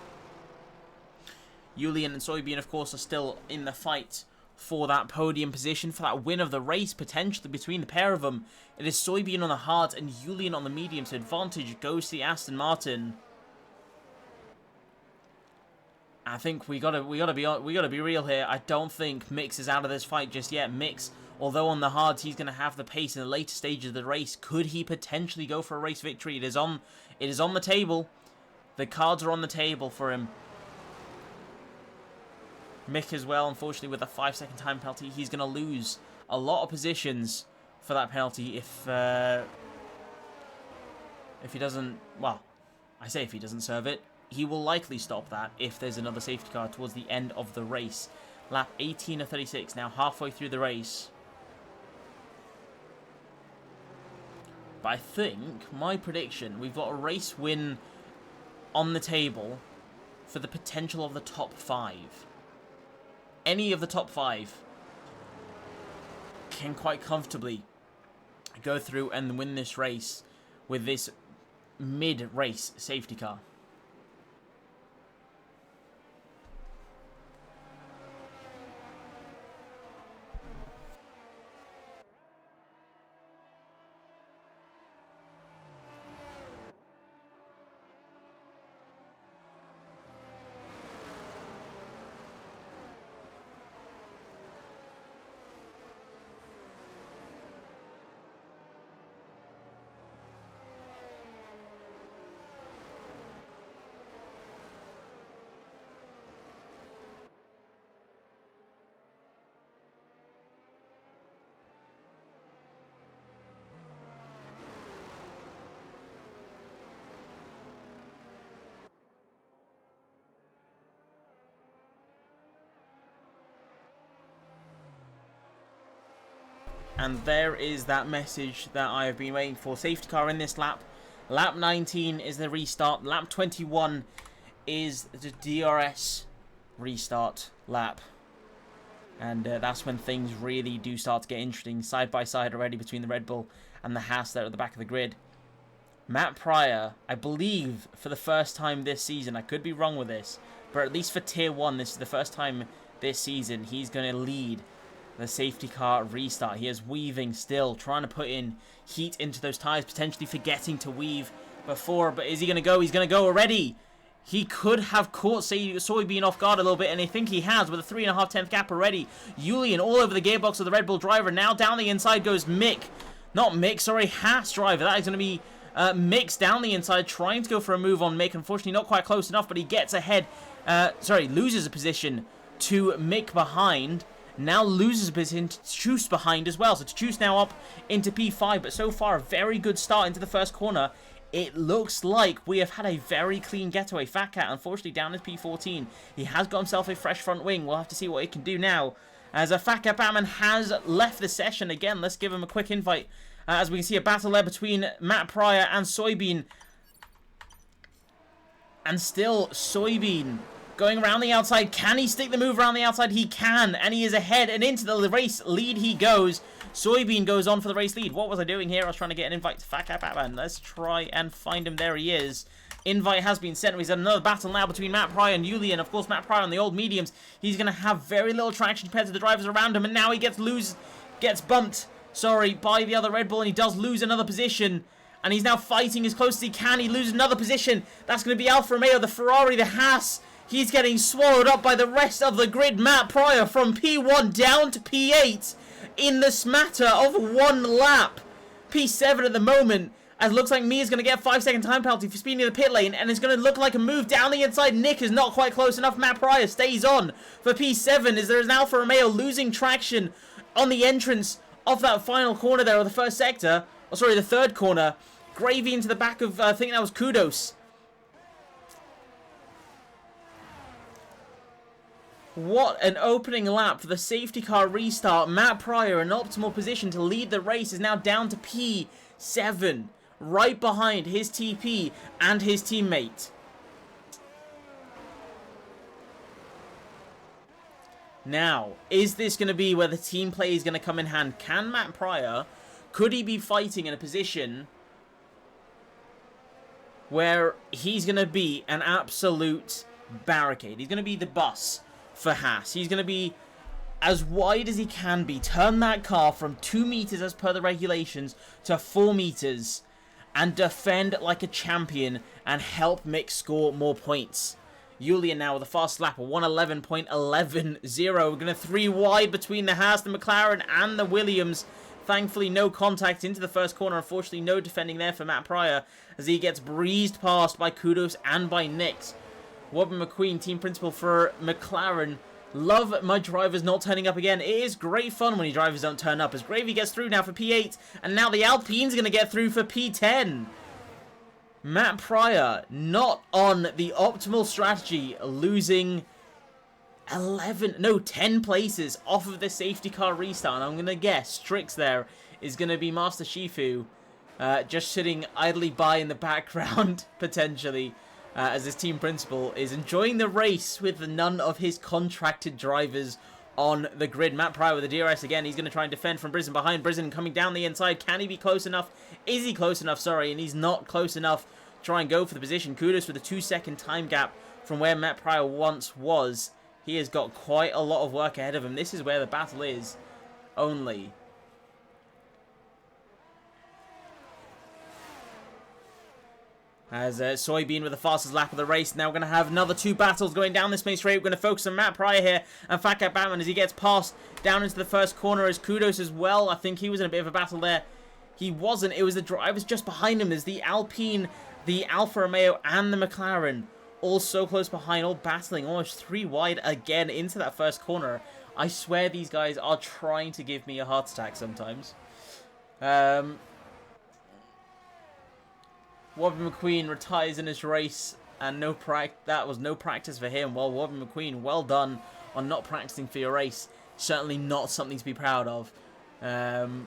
Julian and Soybean, of course, are still in the fight for that podium position, for that win of the race, potentially between the pair of them. It is Soybean on the hard and Julian on the medium, so advantage goes to the Aston Martin. I think we gotta be real here. I don't think Mix is out of this fight just yet. Mix, although on the hards he's gonna have the pace in the later stages of the race, could he potentially go for a race victory? It is on the table. The cards are on the table for him. Mick as well, unfortunately, with a 5-second time penalty, he's gonna lose a lot of positions for that penalty if he doesn't. Well, I say if he doesn't serve it. He will likely stop that if there's another safety car towards the end of the race. Lap 18 of 36, now halfway through the race. But I think, my prediction, we've got a race win on the table for the potential of the top 5. Any of the top 5 can quite comfortably go through and win this race with this mid-race safety car. And there is that message that I have been waiting for. Safety car in this lap. Lap 19 is the restart. Lap 21 is the DRS restart lap. And that's when things really do start to get interesting. Side by side already between the Red Bull and the Haas there at the back of the grid. Matt Pryor, I believe for the first time this season, I could be wrong with this, but at least for Tier 1, this is the first time this season he's going to lead the safety car restart. He is weaving still, trying to put in heat into those tyres, potentially forgetting to weave before, but is he going to go? He's going to go already. He could have caught Soybean off guard a little bit, and I think he has with a 3.5 gap already. Julian all over the gearbox of the Red Bull driver. Now down the inside goes Mick. Not Mick, sorry, Haas driver. That is going to be Mick's down the inside, trying to go for a move on Mick. Unfortunately, not quite close enough, but he gets ahead. Loses a position to Mick behind. Now loses a position to Chus behind as well. So Chus now up into P5, but so far a very good start into the first corner. It looks like we have had a very clean getaway. Fat Cat, unfortunately, down as P14. He has got himself a fresh front wing. We'll have to see what he can do now. As a Fat Cat Batman has left the session again. Let's give him a quick invite. As we can see a battle there between Matt Pryor and Soybean. And still Soybean going around the outside. Can he stick the move around the outside? He can. And he is ahead. And into the race lead he goes. Soybean goes on for the race lead. What was I doing here? I was trying to get an invite to Fat Cat Batman. Let's try and find him. There he is. Invite has been sent. We've had another battle now between Matt Pryor and Julian. Of course, Matt Pryor on the old mediums. He's going to have very little traction compared to the drivers around him. And now he gets bumped, by the other Red Bull. And he does lose another position. And he's now fighting as close as he can. He loses another position. That's going to be Alfa Romeo, the Ferrari, the Haas. He's getting swallowed up by the rest of the grid. Matt Pryor from P1 down to P8 in the smatter of one lap. P7 at the moment. As it looks like Mia's going to get a 5-second time penalty for speeding in the pit lane, and it's going to look like a move down the inside. Nick is not quite close enough. Matt Pryor stays on for P7 as there is an Alfa Romeo losing traction on the entrance of that final corner there, or the first sector. Oh, sorry, the third corner. Gravy into the back of, I think that was Kudos. What an opening lap for the safety car restart. Matt Pryor in optimal position to lead the race is now down to P7. Right behind his TP and his teammate. Now, is this going to be where the team play is going to come in hand? Can Matt Pryor, could he be fighting in a position where he's going to be an absolute barricade? He's going to be the bus for Haas. He's going to be as wide as he can be. Turn that car from 2 meters as per the regulations to 4 meters. And defend like a champion and help Mick score more points. Julian now with a fast lap of 111.110. We're going to 3 wide between the Haas, the McLaren, and the Williams. Thankfully, no contact into the first corner. Unfortunately, no defending there for Matt Pryor as he gets breezed past by Kudos and by Nick. Wobbin McQueen, team principal for McLaren. Love my drivers not turning up again. It is great fun when your drivers don't turn up. As Gravy gets through now for P8. And now the Alpine's going to get through for P10. Matt Pryor not on the optimal strategy. Losing 10 places off of the safety car restart. And I'm going to guess Strix there is going to be Master Shifu. Just sitting idly by in the background, potentially. As his team principal is enjoying the race with none of his contracted drivers on the grid. Matt Pryor with the DRS again. He's going to try and defend from Brisbane behind. Brisbane coming down the inside. Can he be close enough? Is he close enough? Sorry, and he's not close enough. Try and go for the position. Kudos with a 2-second time gap from where Matt Pryor once was. He has got quite a lot of work ahead of him. This is where the battle is only. As Soybean with the fastest lap of the race. Now we're going to have another 2 battles going down this main straight. We're going to focus on Matt Pryor here and Fat Cat Batman as he gets past down into the first corner as Kudos as well. I think he was in a bit of a battle there. He wasn't. It was the drivers just behind him. There's the Alpine, the Alfa Romeo, and the McLaren. All so close behind, all battling almost 3 wide again into that first corner. I swear these guys are trying to give me a heart attack sometimes. Wobbin McQueen retires in his race, and that was no practice for him. Well, Wobbin McQueen, well done on not practicing for your race. Certainly not something to be proud of. And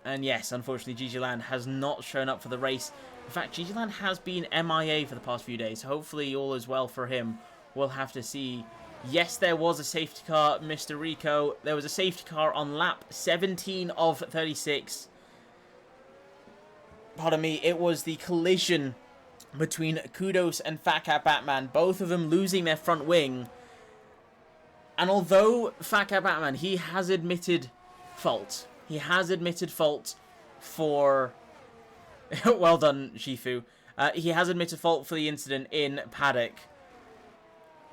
yes, unfortunately, GG Land has not shown up for the race. In fact, GG Land has been MIA for the past few days. Hopefully, all is well for him. We'll have to see. Yes, there was a safety car, Mr. Rico. There was a safety car on lap 17 of 36. Pardon me, it was the collision between Kudos and Fat Cat Batman, both of them losing their front wing. And although Fat Cat Batman, he has admitted fault. He has admitted fault for... well done, Shifu. He has admitted fault for the incident in paddock.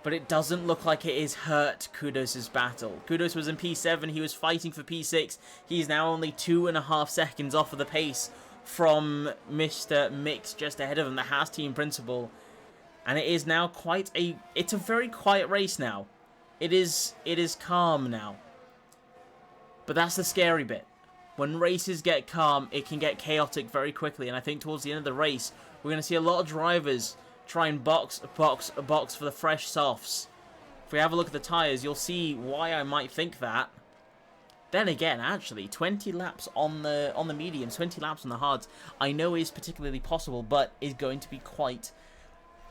But it doesn't look like it is hurt Kudos' battle. Kudos was in P7, he was fighting for P6. He's now only 2.5 seconds off of the pace from Mr. Mix just ahead of him, the Haas team principal. And it is now it's a very quiet race now. It is calm now. But that's the scary bit. When races get calm, it can get chaotic very quickly. And I think towards the end of the race, we're going to see a lot of drivers try and box for the fresh softs. If we have a look at the tyres, you'll see why I might think that. Then again, actually, 20 laps on the mediums, 20 laps on the hards, I know is particularly possible, but is going to be quite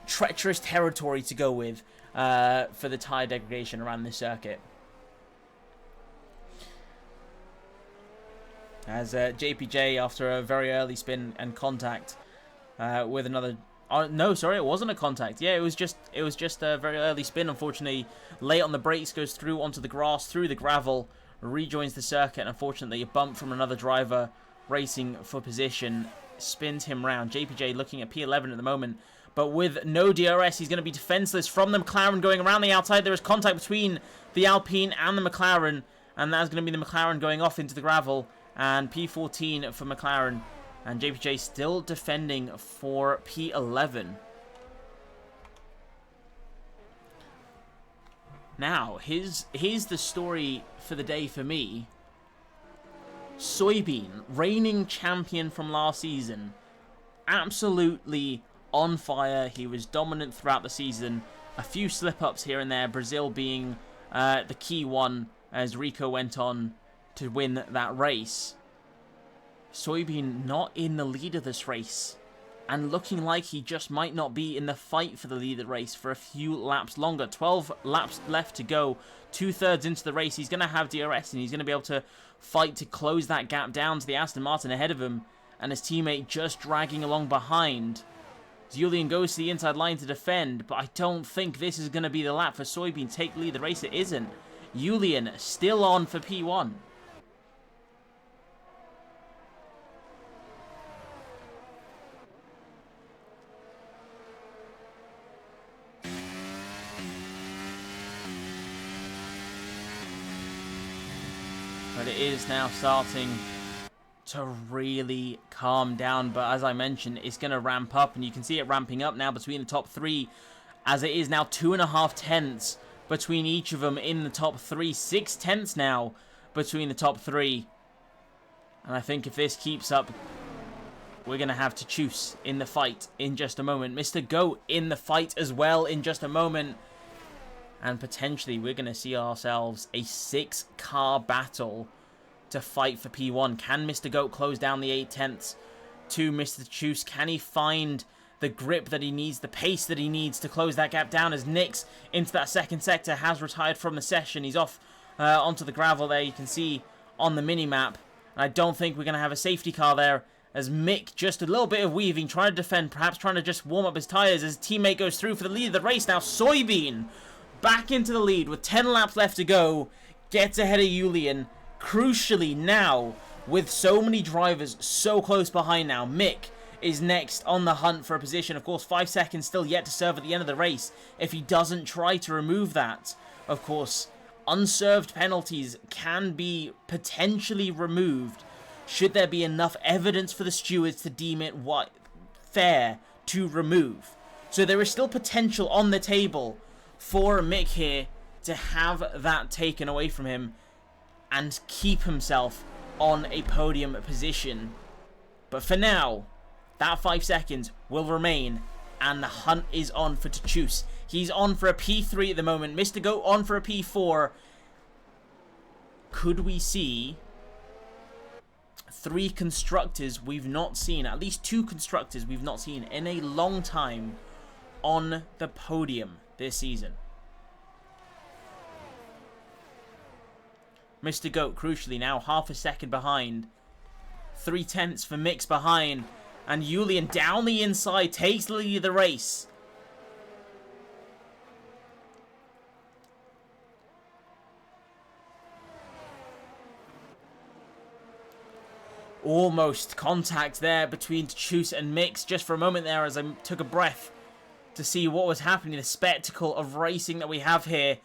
treacherous territory to go with for the tyre degradation around this circuit. As JPJ, after a very early spin and contact with another... no, sorry, it wasn't a contact. Yeah, it was just a very early spin, unfortunately. Late on the brakes, goes through onto the grass, through the gravel, rejoins the circuit, and unfortunately a bump from another driver racing for position spins him round. JPJ looking at P11 at the moment, but with no DRS, he's going to be defenseless from the McLaren going around the outside. There is contact between the Alpine and the McLaren, and that's going to be the McLaren going off into the gravel, and P14 for McLaren And JPJ still defending for P11. Now, here's the story for the day for me. Soybean, reigning champion from last season, absolutely on fire. He was dominant throughout the season. A few slip-ups here and there, Brazil being the key one as Rico went on to win that race. Soybean not in the lead of this race, and looking like he just might not be in the fight for the lead of the race for a few laps longer. 12 laps left to go, 2/3 into the race. He's going to have DRS, and he's going to be able to fight to close that gap down to the Aston Martin ahead of him, and his teammate just dragging along behind. Julian goes to the inside line to defend, but I don't think this is going to be the lap for Soybean. Take the lead of the race. It isn't. Julian still on for P1. But it is now starting to really calm down. But as I mentioned, it's going to ramp up. And you can see it ramping up now between the top three. As it is now 2.5 tenths between each of them in the top three. 6 tenths now between the top three. And I think if this keeps up, we're going to have to choose in the fight in just a moment. Mr. Goat in the fight as well in just a moment. And potentially we're going to see ourselves a 6-car battle to fight for P1. Can Mr. Goat close down the 8 tenths to Mr. Choose? Can he find the grip that he needs, the pace that he needs to close that gap down as Nix into that second sector has retired from the session. He's off onto the gravel there, you can see on the mini-map. And I don't think we're going to have a safety car there as Mick just a little bit of weaving, trying to defend, perhaps trying to just warm up his tyres as his teammate goes through for the lead of the race. Now Soybean back into the lead with 10 laps left to go, gets ahead of Julian. Crucially now, with so many drivers so close behind now, Mick is next on the hunt for a position. Of course, 5 seconds still yet to serve at the end of the race if he doesn't try to remove that. Of course, unserved penalties can be potentially removed should there be enough evidence for the stewards to deem it fair to remove. So there is still potential on the table for Mick here to have that taken away from him and keep himself on a podium position. But for now, that 5 seconds will remain, and the hunt is on for Tachus. He's on for a P3 at the moment. Mr. Goat on for a P4. Could we see 3 constructors we've not seen, at least 2 constructors we've not seen in a long time on the podium this season? Mr. Goat, crucially now, half a second behind. 3 tenths for Mix behind. And Julian down the inside takes the lead of the race. Almost contact there between Chus and Mix just for a moment there as I took a breath to see what was happening. The spectacle of racing that we have here.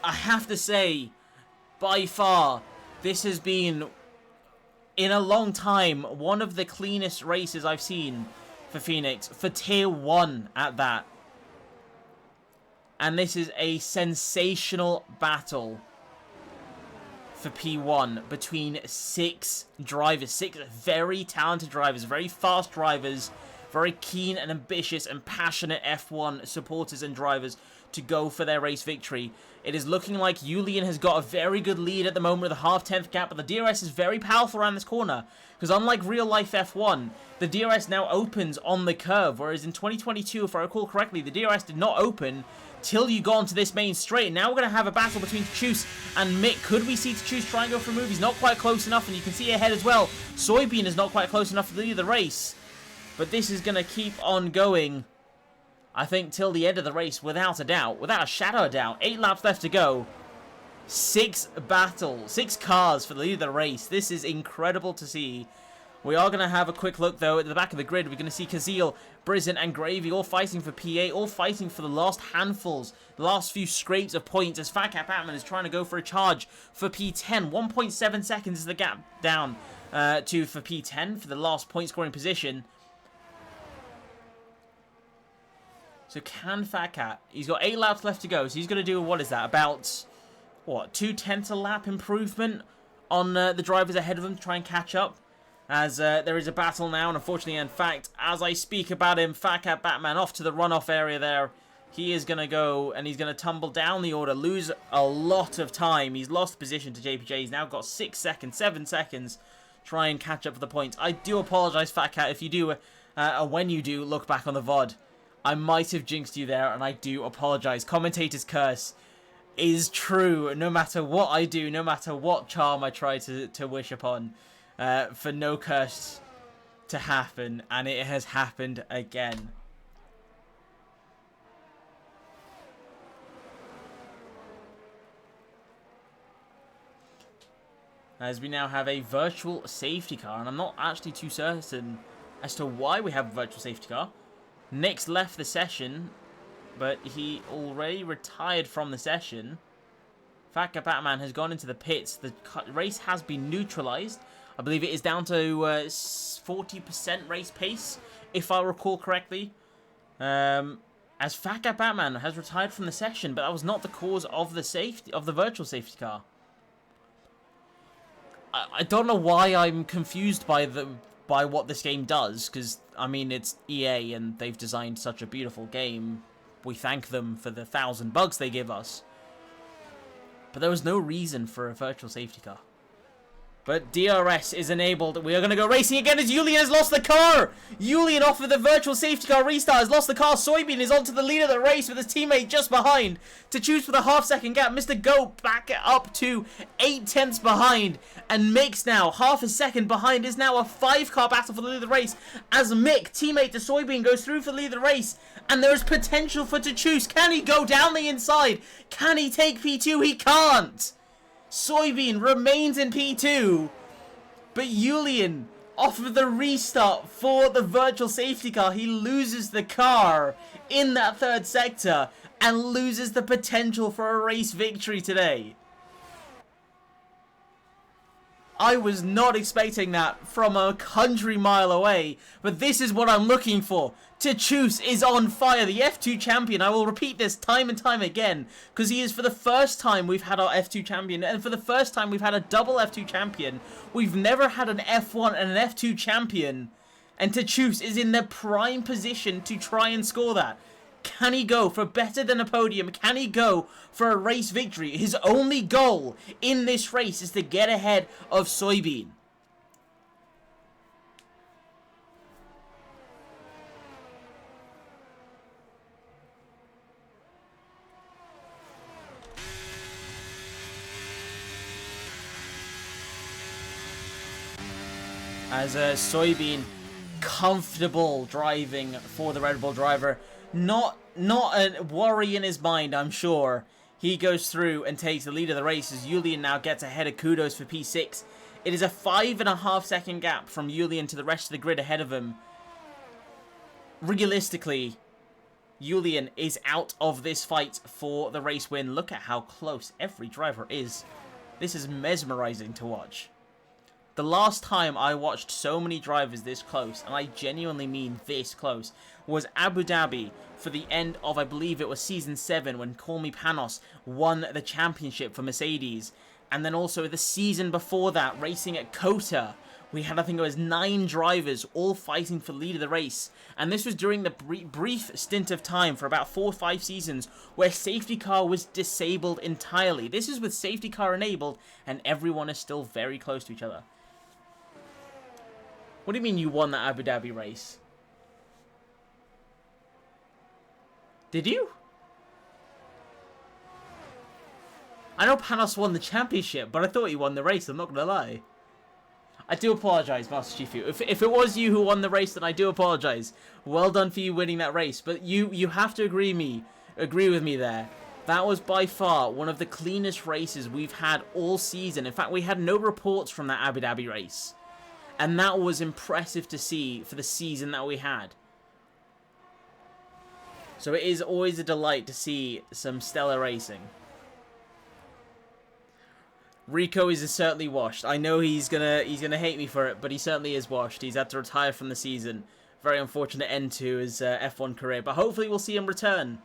I have to say, by far, this has been, in a long time, one of the cleanest races I've seen for Phoenix, for Tier 1 at that. And this is a sensational battle for P1 between 6 drivers, 6 very talented drivers, very fast drivers, very keen and ambitious and passionate F1 supporters and drivers to go for their race victory. It is looking like Julian has got a very good lead at the moment with a half-tenth gap, but the DRS is very powerful around this corner, because unlike real-life F1, the DRS now opens on the curve, whereas in 2022, if I recall correctly, the DRS did not open till you got onto this main straight. And now we're going to have a battle between Tachus and Mick. Could we see Tachus try and go for a move? He's not quite close enough, and you can see ahead as well. Soybean is not quite close enough to lead the race, but this is going to keep on going, I think, till the end of the race, without a doubt. Without a shadow of doubt. 8 laps left to go. 6 cars for the lead of the race. This is incredible to see. We are going to have a quick look, though, at the back of the grid. We're going to see Kazil, Brizen, and Gravy all fighting for PA, all fighting for the last handfuls, the last few scrapes of points, as Fat Cap Atman is trying to go for a charge for P10. 1.7 seconds is the gap down for P10 for the last point scoring position. So can Fat Cat, he's got 8 laps left to go, so he's going to do, what is that, about, what, 2/10 a lap improvement on the drivers ahead of him to try and catch up, as there is a battle now, and unfortunately, in fact, as I speak about him, Fat Cat Batman off to the runoff area there. He is going to go, and he's going to tumble down the order, lose a lot of time. He's lost position to JPJ. He's now got 6 seconds, 7 seconds, try and catch up for the points. I do apologise, Fat Cat, if you do, when you do, look back on the VOD. I might have jinxed you there, and I do apologise. Commentator's curse is true, no matter what I do, no matter what charm I try to wish upon, for no curse to happen, and it has happened again. As we now have a virtual safety car, and I'm not actually too certain as to why we have a virtual safety car. Nick's left the session, but he already retired from the session. Fat Cat Batman has gone into the pits. The race has been neutralized. I believe it is down to 40% race pace, if I recall correctly. As Fat Cat Batman has retired from the session, but that was not the cause of the virtual safety car. I don't know why I'm confused by what this game does, because, I mean, it's EA and they've designed such a beautiful game. We thank them for the 1,000 bugs they give us. But there was no reason for a virtual safety car. But DRS is enabled. We are going to go racing again as Julian has lost the car. Julian off of the virtual safety car restart has lost the car. Soybean is onto the lead of the race with his teammate just behind. To choose for the half-second gap, Mr. Goat back up to 8/10 behind. And Mick's now half a second behind. Is now a 5-car battle for the lead of the race. As Mick, teammate to Soybean, goes through for the lead of the race. And there is potential for to choose. Can he go down the inside? Can he take P2? He can't. Soybean remains in P2, but Julian, off of the restart for the virtual safety car, he loses the car in that third sector and loses the potential for a race victory today. I was not expecting that from a country mile away, but this is what I'm looking for. Tachus is on fire, the F2 champion. I will repeat this time and time again, because he is, for the first time we've had our F2 champion, and for the first time we've had a double F2 champion. We've never had an F1 and an F2 champion, and Tachus is in the prime position to try and score that. Can he go for better than a podium? Can he go for a race victory? His only goal in this race is to get ahead of Soybean. As Soybean, comfortable driving for the Red Bull driver. Not a worry in his mind, I'm sure. He goes through and takes the lead of the race as Julian now gets ahead of Kudos for P6. It is a 5.5 second gap from Julian to the rest of the grid ahead of him. Realistically, Julian is out of this fight for the race win. Look at how close every driver is. This is mesmerizing to watch. The last time I watched so many drivers this close, and I genuinely mean this close, was Abu Dhabi for the end of, I believe it was Season 7, when Call Me Panos won the championship for Mercedes. And then also the season before that, racing at Kota, we had, I think it was 9 drivers all fighting for the lead of the race. And this was during the brief stint of time for about 4 or 5 seasons where safety car was disabled entirely. This is with safety car enabled, and everyone is still very close to each other. What do you mean you won that Abu Dhabi race? Did you? I know Panos won the championship, but I thought you won the race, I'm not gonna lie. I do apologise, Master Chifu. If it was you who won the race, then I do apologise. Well done for you winning that race, but you have to agree with me there. That was by far one of the cleanest races we've had all season. In fact, we had no reports from that Abu Dhabi race. And that was impressive to see for the season that we had. So it is always a delight to see some stellar racing. Rico is certainly washed. I know he's gonna hate me for it, but he certainly is washed. He's had to retire from the season. Very unfortunate end to his F1 career, but hopefully we'll see him return.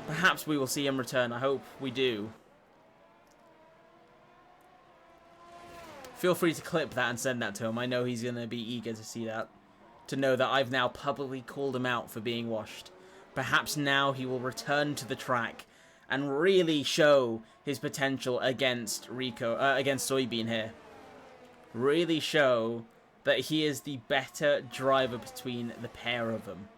Perhaps we will see him return. I hope we do. Feel free to clip that and send that to him. I know he's going to be eager to see that. To know that I've now publicly called him out for being washed. Perhaps now he will return to the track and really show his potential against against Soybean here. Really show that he is the better driver between the pair of them.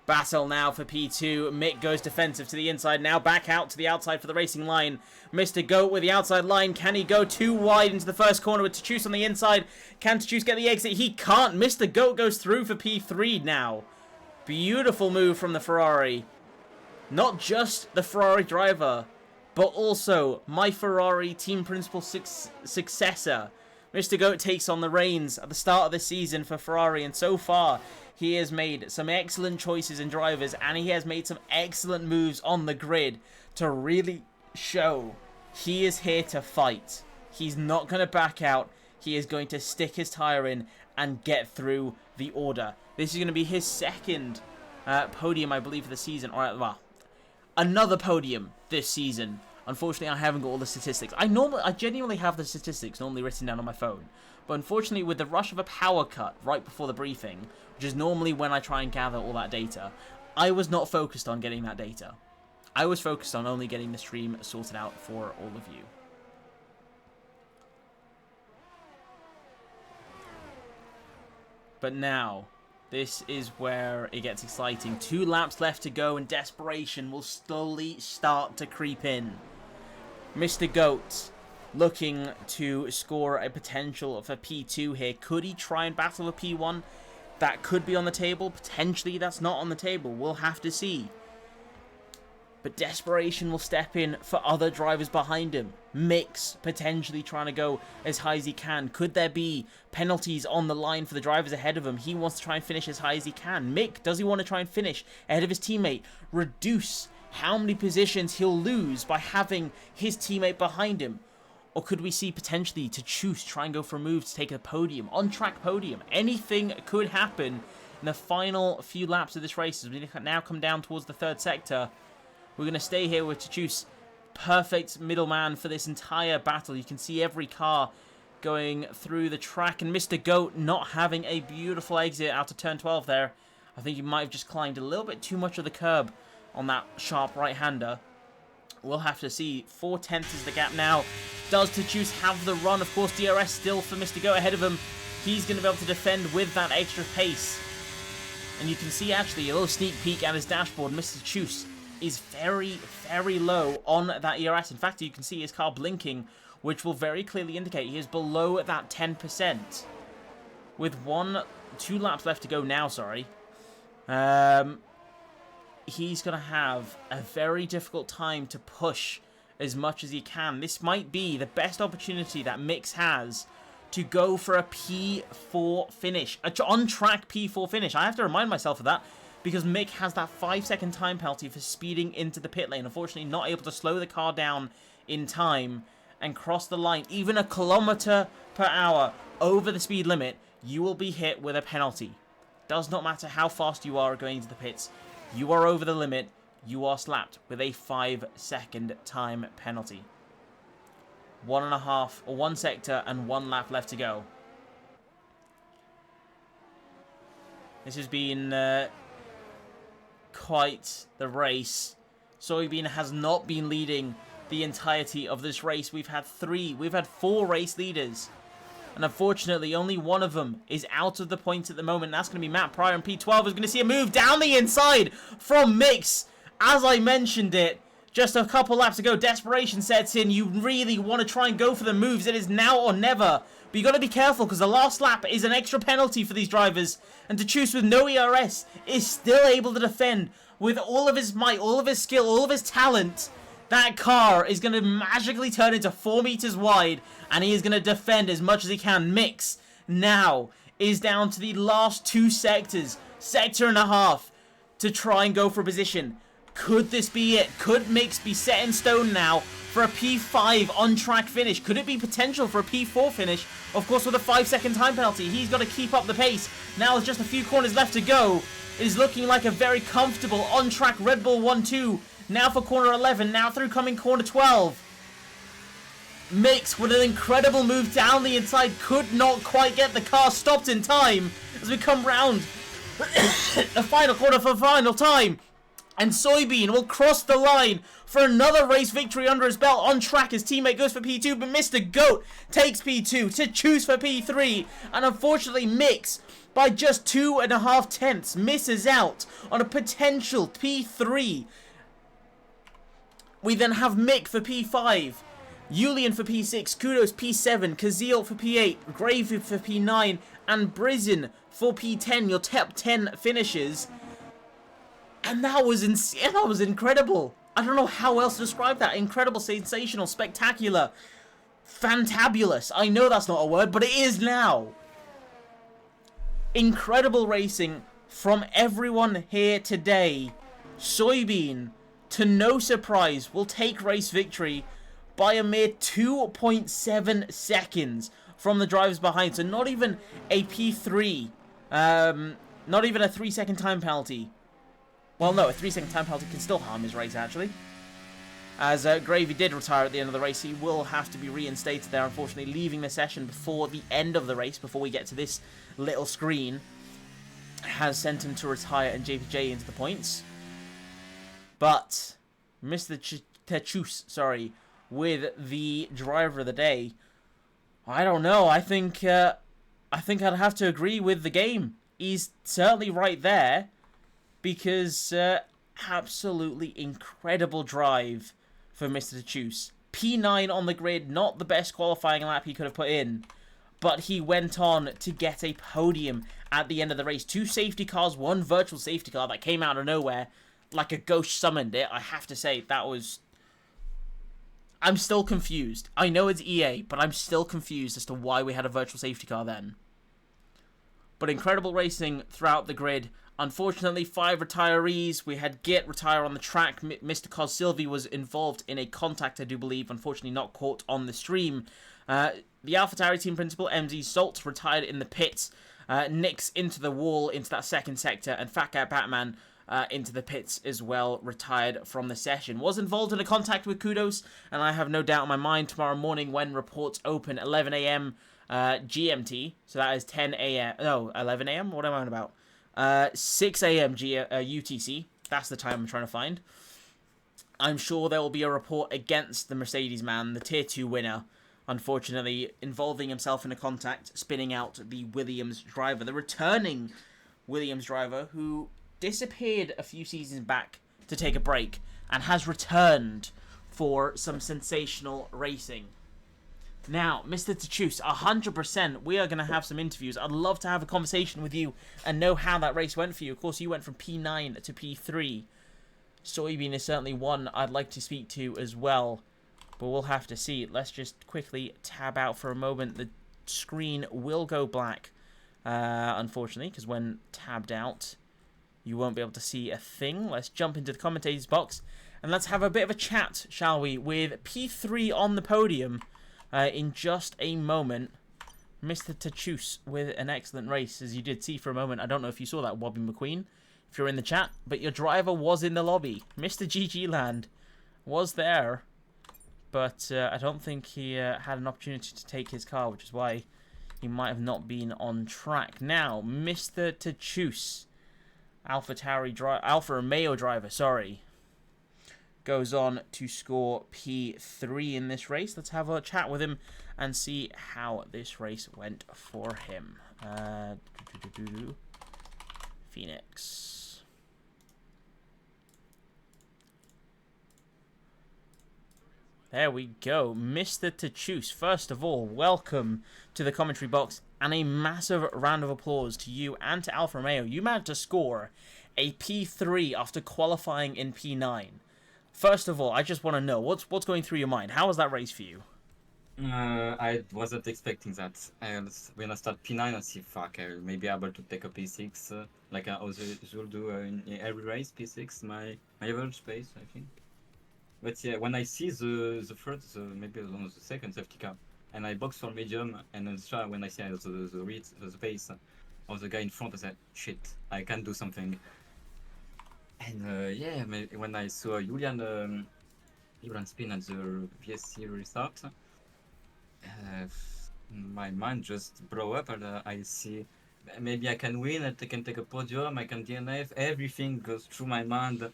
Battle now for P2. Mick goes defensive to the inside. Now back out to the outside for the racing line. Mr. Goat with the outside line. Can he go too wide into the first corner with Tachus on the inside? Can Tachus get the exit? He can't. Mr. Goat goes through for P3 now. Beautiful move from the Ferrari. Not just the Ferrari driver, but also my Ferrari team principal successor. Mr. Goat takes on the reins at the start of the season for Ferrari, and so far he has made some excellent choices in drivers, and he has made some excellent moves on the grid to really show he is here to fight. He's not going to back out. He is going to stick his tyre in and get through the order. This is going to be his second podium, I believe, for the season. Or, well, another podium this season. Unfortunately, I haven't got all the statistics. I genuinely have the statistics normally written down on my phone. But unfortunately, with the rush of a power cut right before the briefing, which is normally when I try and gather all that data, I was not focused on getting that data. I was focused on only getting the stream sorted out for all of you. But now, this is where it gets exciting. 2 laps left to go and desperation will slowly start to creep in. Mr. Goat looking to score a potential for P2 here. Could he try and battle a P1? That could be on the table. Potentially that's not on the table. We'll have to see. But desperation will step in for other drivers behind him. Mix potentially trying to go as high as he can. Could there be penalties on the line for the drivers ahead of him? He wants to try and finish as high as he can. Mick, does he want to try and finish ahead of his teammate? Reduce how many positions he'll lose by having his teammate behind him? Or could we see potentially Tachus try and go for a move to take a podium, on-track podium? Anything could happen in the final few laps of this race as we now come down towards the 3rd sector. We're going to stay here with Tachus, perfect middleman for this entire battle. You can see every car going through the track, and Mr. Goat not having a beautiful exit out of turn 12 there. I think he might have just climbed a little bit too much of the curb on that sharp right-hander. We'll have to see. 4/10 is the gap now. Does Tachus have the run? Of course, DRS still for Mr. Goat ahead of him. He's going to be able to defend with that extra pace. And you can see actually a little sneak peek at his dashboard. Mr. Tachus is very, very low on that ERS. In fact, you can see his car blinking, which will very clearly indicate he is below that 10%. With 2 laps left to go now, sorry. He's going to have a very difficult time to push as much as he can. This might be the best opportunity that Mix has to go for a P4 finish. An on-track P4 finish. I have to remind myself of that, because Mick has that 5-second time penalty for speeding into the pit lane. Unfortunately, not able to slow the car down in time and cross the line. Even a kilometer per hour over the speed limit, you will be hit with a penalty. Does not matter how fast you are going into the pits. You are over the limit. You are slapped with a 5-second time penalty. 1.5 or 1 sector and 1 lap left to go. This has been quite the race. Soybean has not been leading the entirety of this race. We've had 4 race leaders, and unfortunately only one of them is out of the points at the moment. That's going to be Matt Pryor, and P12 is going to see a move down the inside from Mix. As I mentioned it just a couple laps ago, desperation sets in. You really want to try and go for the moves. It is now or never. But you got to be careful, because the last lap is an extra penalty for these drivers. And Tachus with no ERS is still able to defend with all of his might, all of his skill, all of his talent. That car is going to magically turn into 4 meters wide, and he is going to defend as much as he can. Mix now is down to the last 2 sectors, sector and a half, to try and go for a position. Could this be it? Could Mix be set in stone now for a P5 on-track finish? Could it be potential for a P4 finish? Of course, with a 5-second time penalty, he's got to keep up the pace. Now there's just a few corners left to go. It is looking like a very comfortable on-track Red Bull 1-2. Now for corner 11, now through coming corner 12. Mix with an incredible move down the inside, could not quite get the car stopped in time as we come round the final corner for the final time. And Soybean will cross the line for another race victory under his belt. On track, his teammate goes for P2, but Mr. Goat takes P2 to choose for P3. And unfortunately, Mix, by just 2.5 tenths, misses out on a potential P3. We then have Mick for P5, Julian for P6, Kudos P7, Kazil for P8, Gravy for P9, and Brizin for P10. Your top 10 finishes. And that was insane. That was incredible. I don't know how else to describe that. Incredible, sensational, spectacular, fantabulous. I know that's not a word, but it is now. Incredible racing from everyone here today. Soybean, to no surprise, will take race victory by a mere 2.7 seconds from the drivers behind. So not even a P3. Not even a 3-second time penalty. Well, no, a 3-second time penalty can still harm his race, actually. As Gravy did retire at the end of the race, he will have to be reinstated there, unfortunately, leaving the session before the end of the race, before we get to this little screen. Has sent him to retire and JPJ into the points. But Mr. Techus, sorry, with the driver of the day, I don't know. I think I'd have to agree with the game. He's certainly right there. Because absolutely incredible drive for Mr. Techus. P9 on the grid, not the best qualifying lap he could have put in. But he went on to get a podium at the end of the race. 2 safety cars, 1 virtual safety car that came out of nowhere. Like a ghost summoned it. I have to say, that was... I'm still confused. I know it's EA, but I'm still confused as to why we had a virtual safety car then. But incredible racing throughout the grid. Unfortunately, 5 retirees. We had Git retire on the track. Mr. Cos Silvi was involved in a contact, I do believe. Unfortunately, not caught on the stream. The AlphaTauri team principal, MZ Salt, retired in the pits. Nix into the wall, into that second sector. And Fat Cat Batman into the pits as well, retired from the session. Was involved in a contact with Kudos. And I have no doubt in my mind tomorrow morning when reports open, 11 a.m. GMT. So that is 10 a.m. No, 11 a.m.? What am I on about? 6 a.m. UTC. That's the time I'm trying to find. I'm sure there will be a report against the Mercedes man, the Tier 2 winner, unfortunately involving himself in a contact, spinning out the Williams driver, the returning Williams driver who disappeared a few seasons back to take a break and has returned for some sensational racing. Now, Mr. Techus, 100%, we are going to have some interviews. I'd love to have a conversation with you and know how that race went for you. Of course, you went from P9 to P3. Soybean is certainly one I'd like to speak to as well. But we'll have to see. Let's just quickly tab out for a moment. The screen will go black, unfortunately, because when tabbed out, you won't be able to see a thing. Let's jump into the commentators box and let's have a bit of a chat, shall we, with P3 on the podium. In just a moment, Mr. Techus with an excellent race, as you did see for a moment. I don't know if you saw that, Wobby McQueen, if you're in the chat, but your driver was in the lobby. Mr. GG Land was there, but I don't think he had an opportunity to take his car, which is why he might have not been on track. Now, Mr. Techus, Alfa Romeo driver, sorry, goes on to score P3 in this race. Let's have a chat with him and see how this race went for him. Phoenix. There we go. Mr. Techus, first of all, welcome to the commentary box and a massive round of applause to you and to Alfa Romeo. You managed to score a P3 after qualifying in P9. First of all, I just want to know, what's going through your mind? How was that race for you? I wasn't expecting that. When I start P9, I see, fuck, I may be able to take a P6, like I also usually do in every race, P6, my average pace, I think. But yeah, when I see the first, maybe on the second safety car, and I box for medium, and then try when I see the pace of the guy in front, I said, shit, I can do something. And yeah, when I saw Julian spin at the VSC restart, uh, my mind just blow up, and I see maybe I can win, I can take a podium, I can DNF, everything goes through my mind.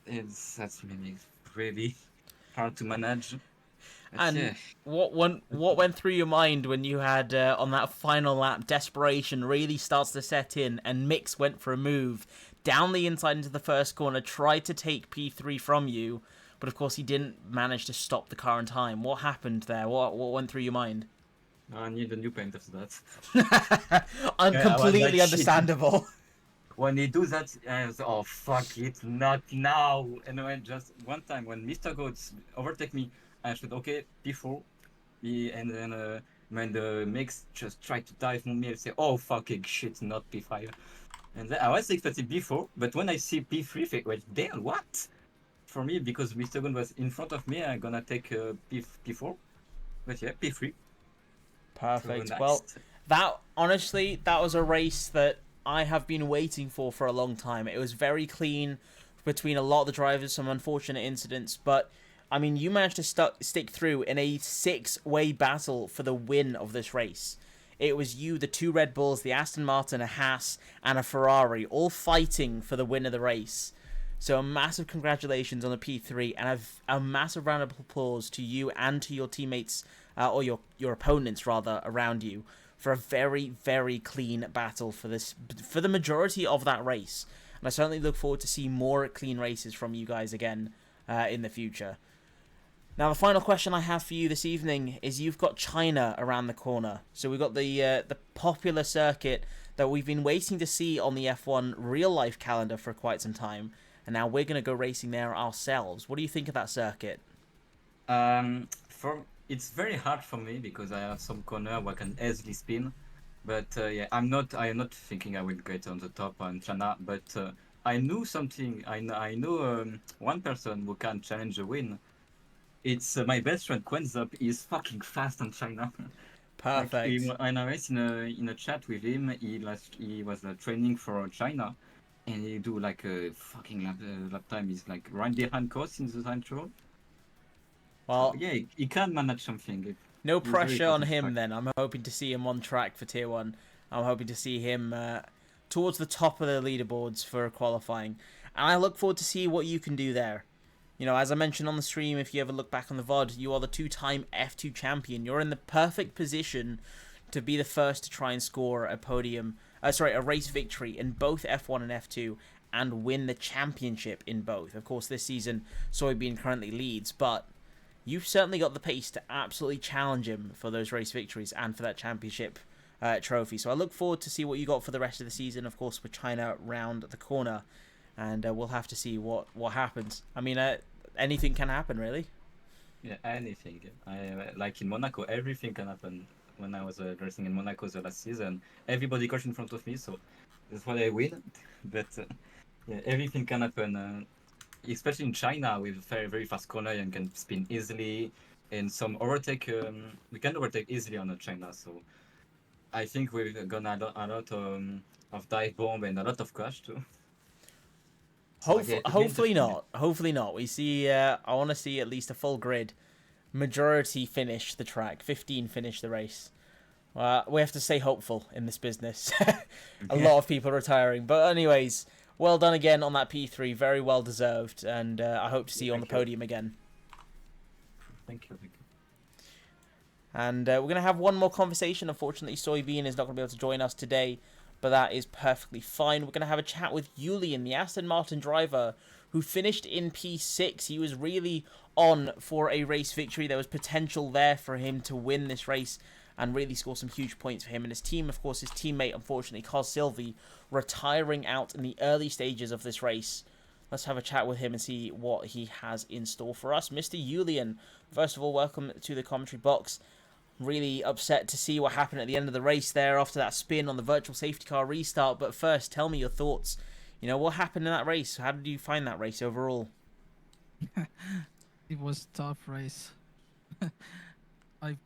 That's maybe really hard to manage. But And yeah, what went through your mind when you had on that final lap desperation really starts to set in, and Mix went for a move down the inside into the first corner, tried to take P3 from you, but of course he didn't manage to stop the car in time. What happened there? What went through your mind? I need a new paint after that. I was like, Completely shit. understandable. When he do that, I was, oh fuck it, not now. And when just one time when Mr. Goats overtake me, I said, okay, P4. And then when the mix just tried to dive on me, I say, oh fucking shit, not P5. And then I was expecting P4, but when I see P3, I think, wait, damn, what? For me, because Mr. Gun was in front of me, I'm gonna take P4. But yeah, P3. So Perfect. nice. Well, that honestly, that was a race that I have been waiting for a long time. It was very clean between a lot of the drivers, some unfortunate incidents, but I mean, you managed to stick through in a six-way battle for the win of this race. It was you, the two Red Bulls, the Aston Martin, a Haas, and a Ferrari, all fighting for the win of the race. So a massive congratulations on the P3, and a massive round of applause to you and to your teammates, or your opponents rather, around you, for a very, very clean battle for the majority of that race. And I certainly look forward to see more clean races from you guys again in the future. Now, the final question I have for you this evening is: you've got China around the corner, so we've got the popular circuit that we've been waiting to see on the F1 real life calendar for quite some time, and now we're going to go racing there ourselves. What do you think of that circuit? For it's very hard for me because I have some corner where I can easily spin. But yeah, I am not thinking I will get on the top on China. But I knew something. I know one person who can challenge the win. It's my best friend Quenzop is fucking fast on China. Like Perfect. when I was in a chat with him, he was training for China, and he do like a fucking lap time is like right behind course in the central. So Well, yeah, he can manage something. no He's very pressure fast on on him track. then. I'm hoping to see him on track for Tier 1. I'm hoping to see him towards the top of the leaderboards for qualifying. And I look forward to see what you can do there. You know, as I mentioned on the stream, if you ever look back on the VOD, you are the two-time F2 champion. You're in the perfect position to be the first to try and score a a race victory in both F1 and F2 and win the championship in both. Of course, this season, Soybean currently leads, but you've certainly got the pace to absolutely challenge him for those race victories and for that championship trophy. So I look forward to see what you got for the rest of the season, of course, with China round the corner. And we'll have to see what happens. I mean, anything can happen, really. Yeah, anything. I like in Monaco, everything can happen. When I was racing in Monaco the last season, everybody got in front of me, so that's why I win. But yeah, everything can happen. Especially in China with very very fast corner and can spin easily, and some overtake. We can overtake easily on China, so I think we're gonna a lot of dive bomb and a lot of crash too. So yeah, it will be Hopefully interesting. not. Hopefully not. We see. I want to see at least a full grid. Majority finish the track. 15 finish the race. We have to stay hopeful in this business. A Yeah, lot of people retiring. But anyways, well done again on that P3. Very well deserved. And I hope to see you on the thank you, podium again. thank you, thank you. And we're going to have one more conversation. Unfortunately, Soybean is not going to be able to join us today, but that is perfectly fine. We're going to have a chat with Julian, the Aston Martin driver, who finished in P6. He was really on for a race victory. There was potential there for him to win this race and really score some huge points for him and his team. Of course, his teammate, unfortunately, Cos Silvi, retiring out in the early stages of this race. Let's have a chat with him and see what he has in store for us. Mr. Julian, first of all, welcome to the commentary box. Really upset to see what happened at the end of the race there after that spin on the virtual safety car restart. But first, tell me your thoughts. You know, what happened in that race? How did you find that race overall? It was a tough race. I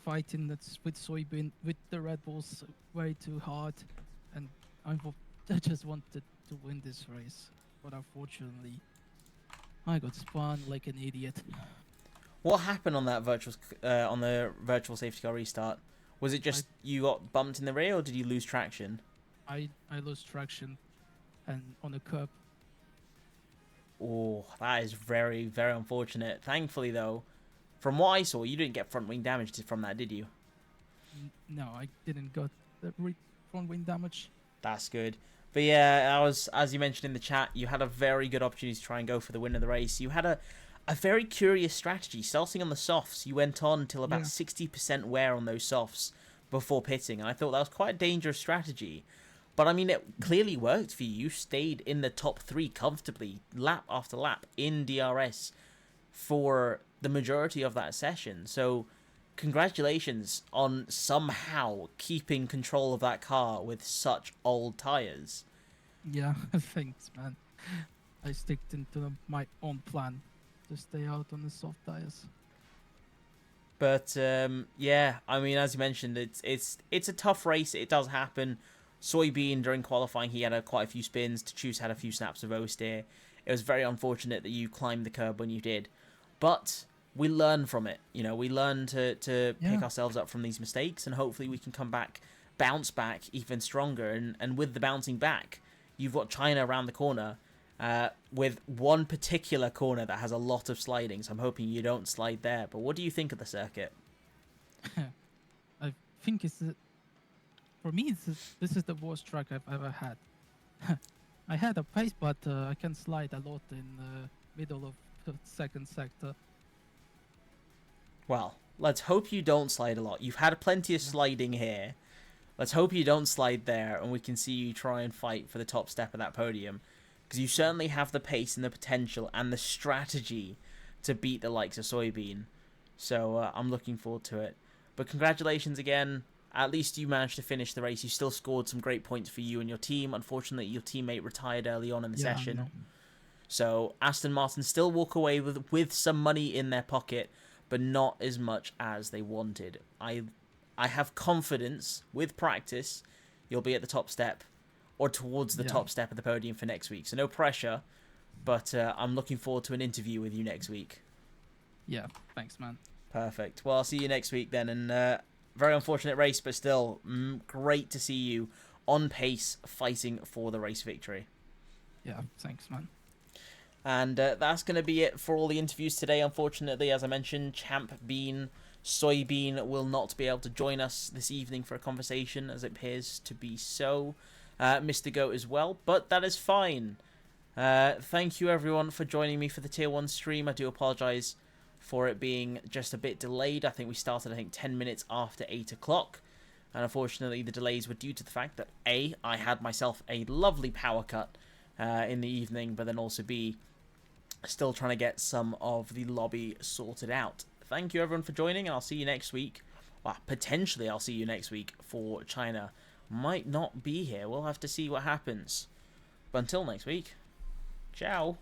fighting that with soybean with the Red Bulls way too hard, and I just wanted to win this race, but unfortunately, I got spun like an idiot. What happened on that on the virtual safety car restart? Was it just you got bumped in the rear, or did you lose traction? I lost traction, and on a curb. Oh, that is very, very unfortunate. Thankfully, though, from what I saw, you didn't get front wing damage from that, did you? No, I didn't got the front wing damage. That's good. But yeah, as you mentioned in the chat, you had a very good opportunity to try and go for the win of the race. You had a very curious strategy. Starting on the softs, you went on till about 60% wear on those softs before pitting, and I thought that was quite a dangerous strategy. But I mean, it clearly worked for you. You stayed in the top 3 comfortably, lap after lap, in DRS for the majority of that session. So congratulations on somehow keeping control of that car with such old tyres. Yeah, thanks, man. I sticked into my own plan to stay out on the soft tires. But yeah, I mean, as you mentioned, it's a tough race. It does happen. Soybean during qualifying, he had quite a few spins. To choose had a few snaps of oversteer. It was very unfortunate that you climbed the curb when you did, but we learn from it. You know, we learn to pick ourselves up from these mistakes, and hopefully we can bounce back even stronger. And with the bouncing back, you've got China around the corner, with one particular corner that has a lot of sliding. So I'm hoping you don't slide there. But what do you think of the circuit? I think for me, this is the worst track I've ever had. I had a pace, but I can slide a lot in the middle of the second sector. Well, let's hope you don't slide a lot. You've had plenty of sliding here. Let's hope you don't slide there, and we can see you try and fight for the top step of that podium. Because you certainly have the pace and the potential and the strategy to beat the likes of Soybean. So I'm looking forward to it. But congratulations again. At least you managed to finish the race. You still scored some great points for you and your team. Unfortunately, your teammate retired early on in the session. So Aston Martin still walk away with some money in their pocket, but not as much as they wanted. I have confidence with practice you'll be at the top step or towards the top step of the podium for next week. So no pressure, but I'm looking forward to an interview with you next week. Yeah, thanks, man. Perfect. Well, I'll see you next week then. And very unfortunate race, but still great to see you on pace fighting for the race victory. Yeah, thanks, man. And that's going to be it for all the interviews today. Unfortunately, as I mentioned, Champ Bean, Soybean will not be able to join us this evening for a conversation, as it appears to be so. Mr. Goat as well, but that is fine. Thank you everyone for joining me for the Tier 1 stream. I do apologise for it being just a bit delayed. I think we started 10 minutes after 8 o'clock. And unfortunately the delays were due to the fact that A, I had myself a lovely power cut in the evening, but then also B, still trying to get some of the lobby sorted out. Thank you everyone for joining, and I'll see you next week. Well, potentially I'll see you next week for China. Might not be here. We'll have to see what happens. But until next week, ciao.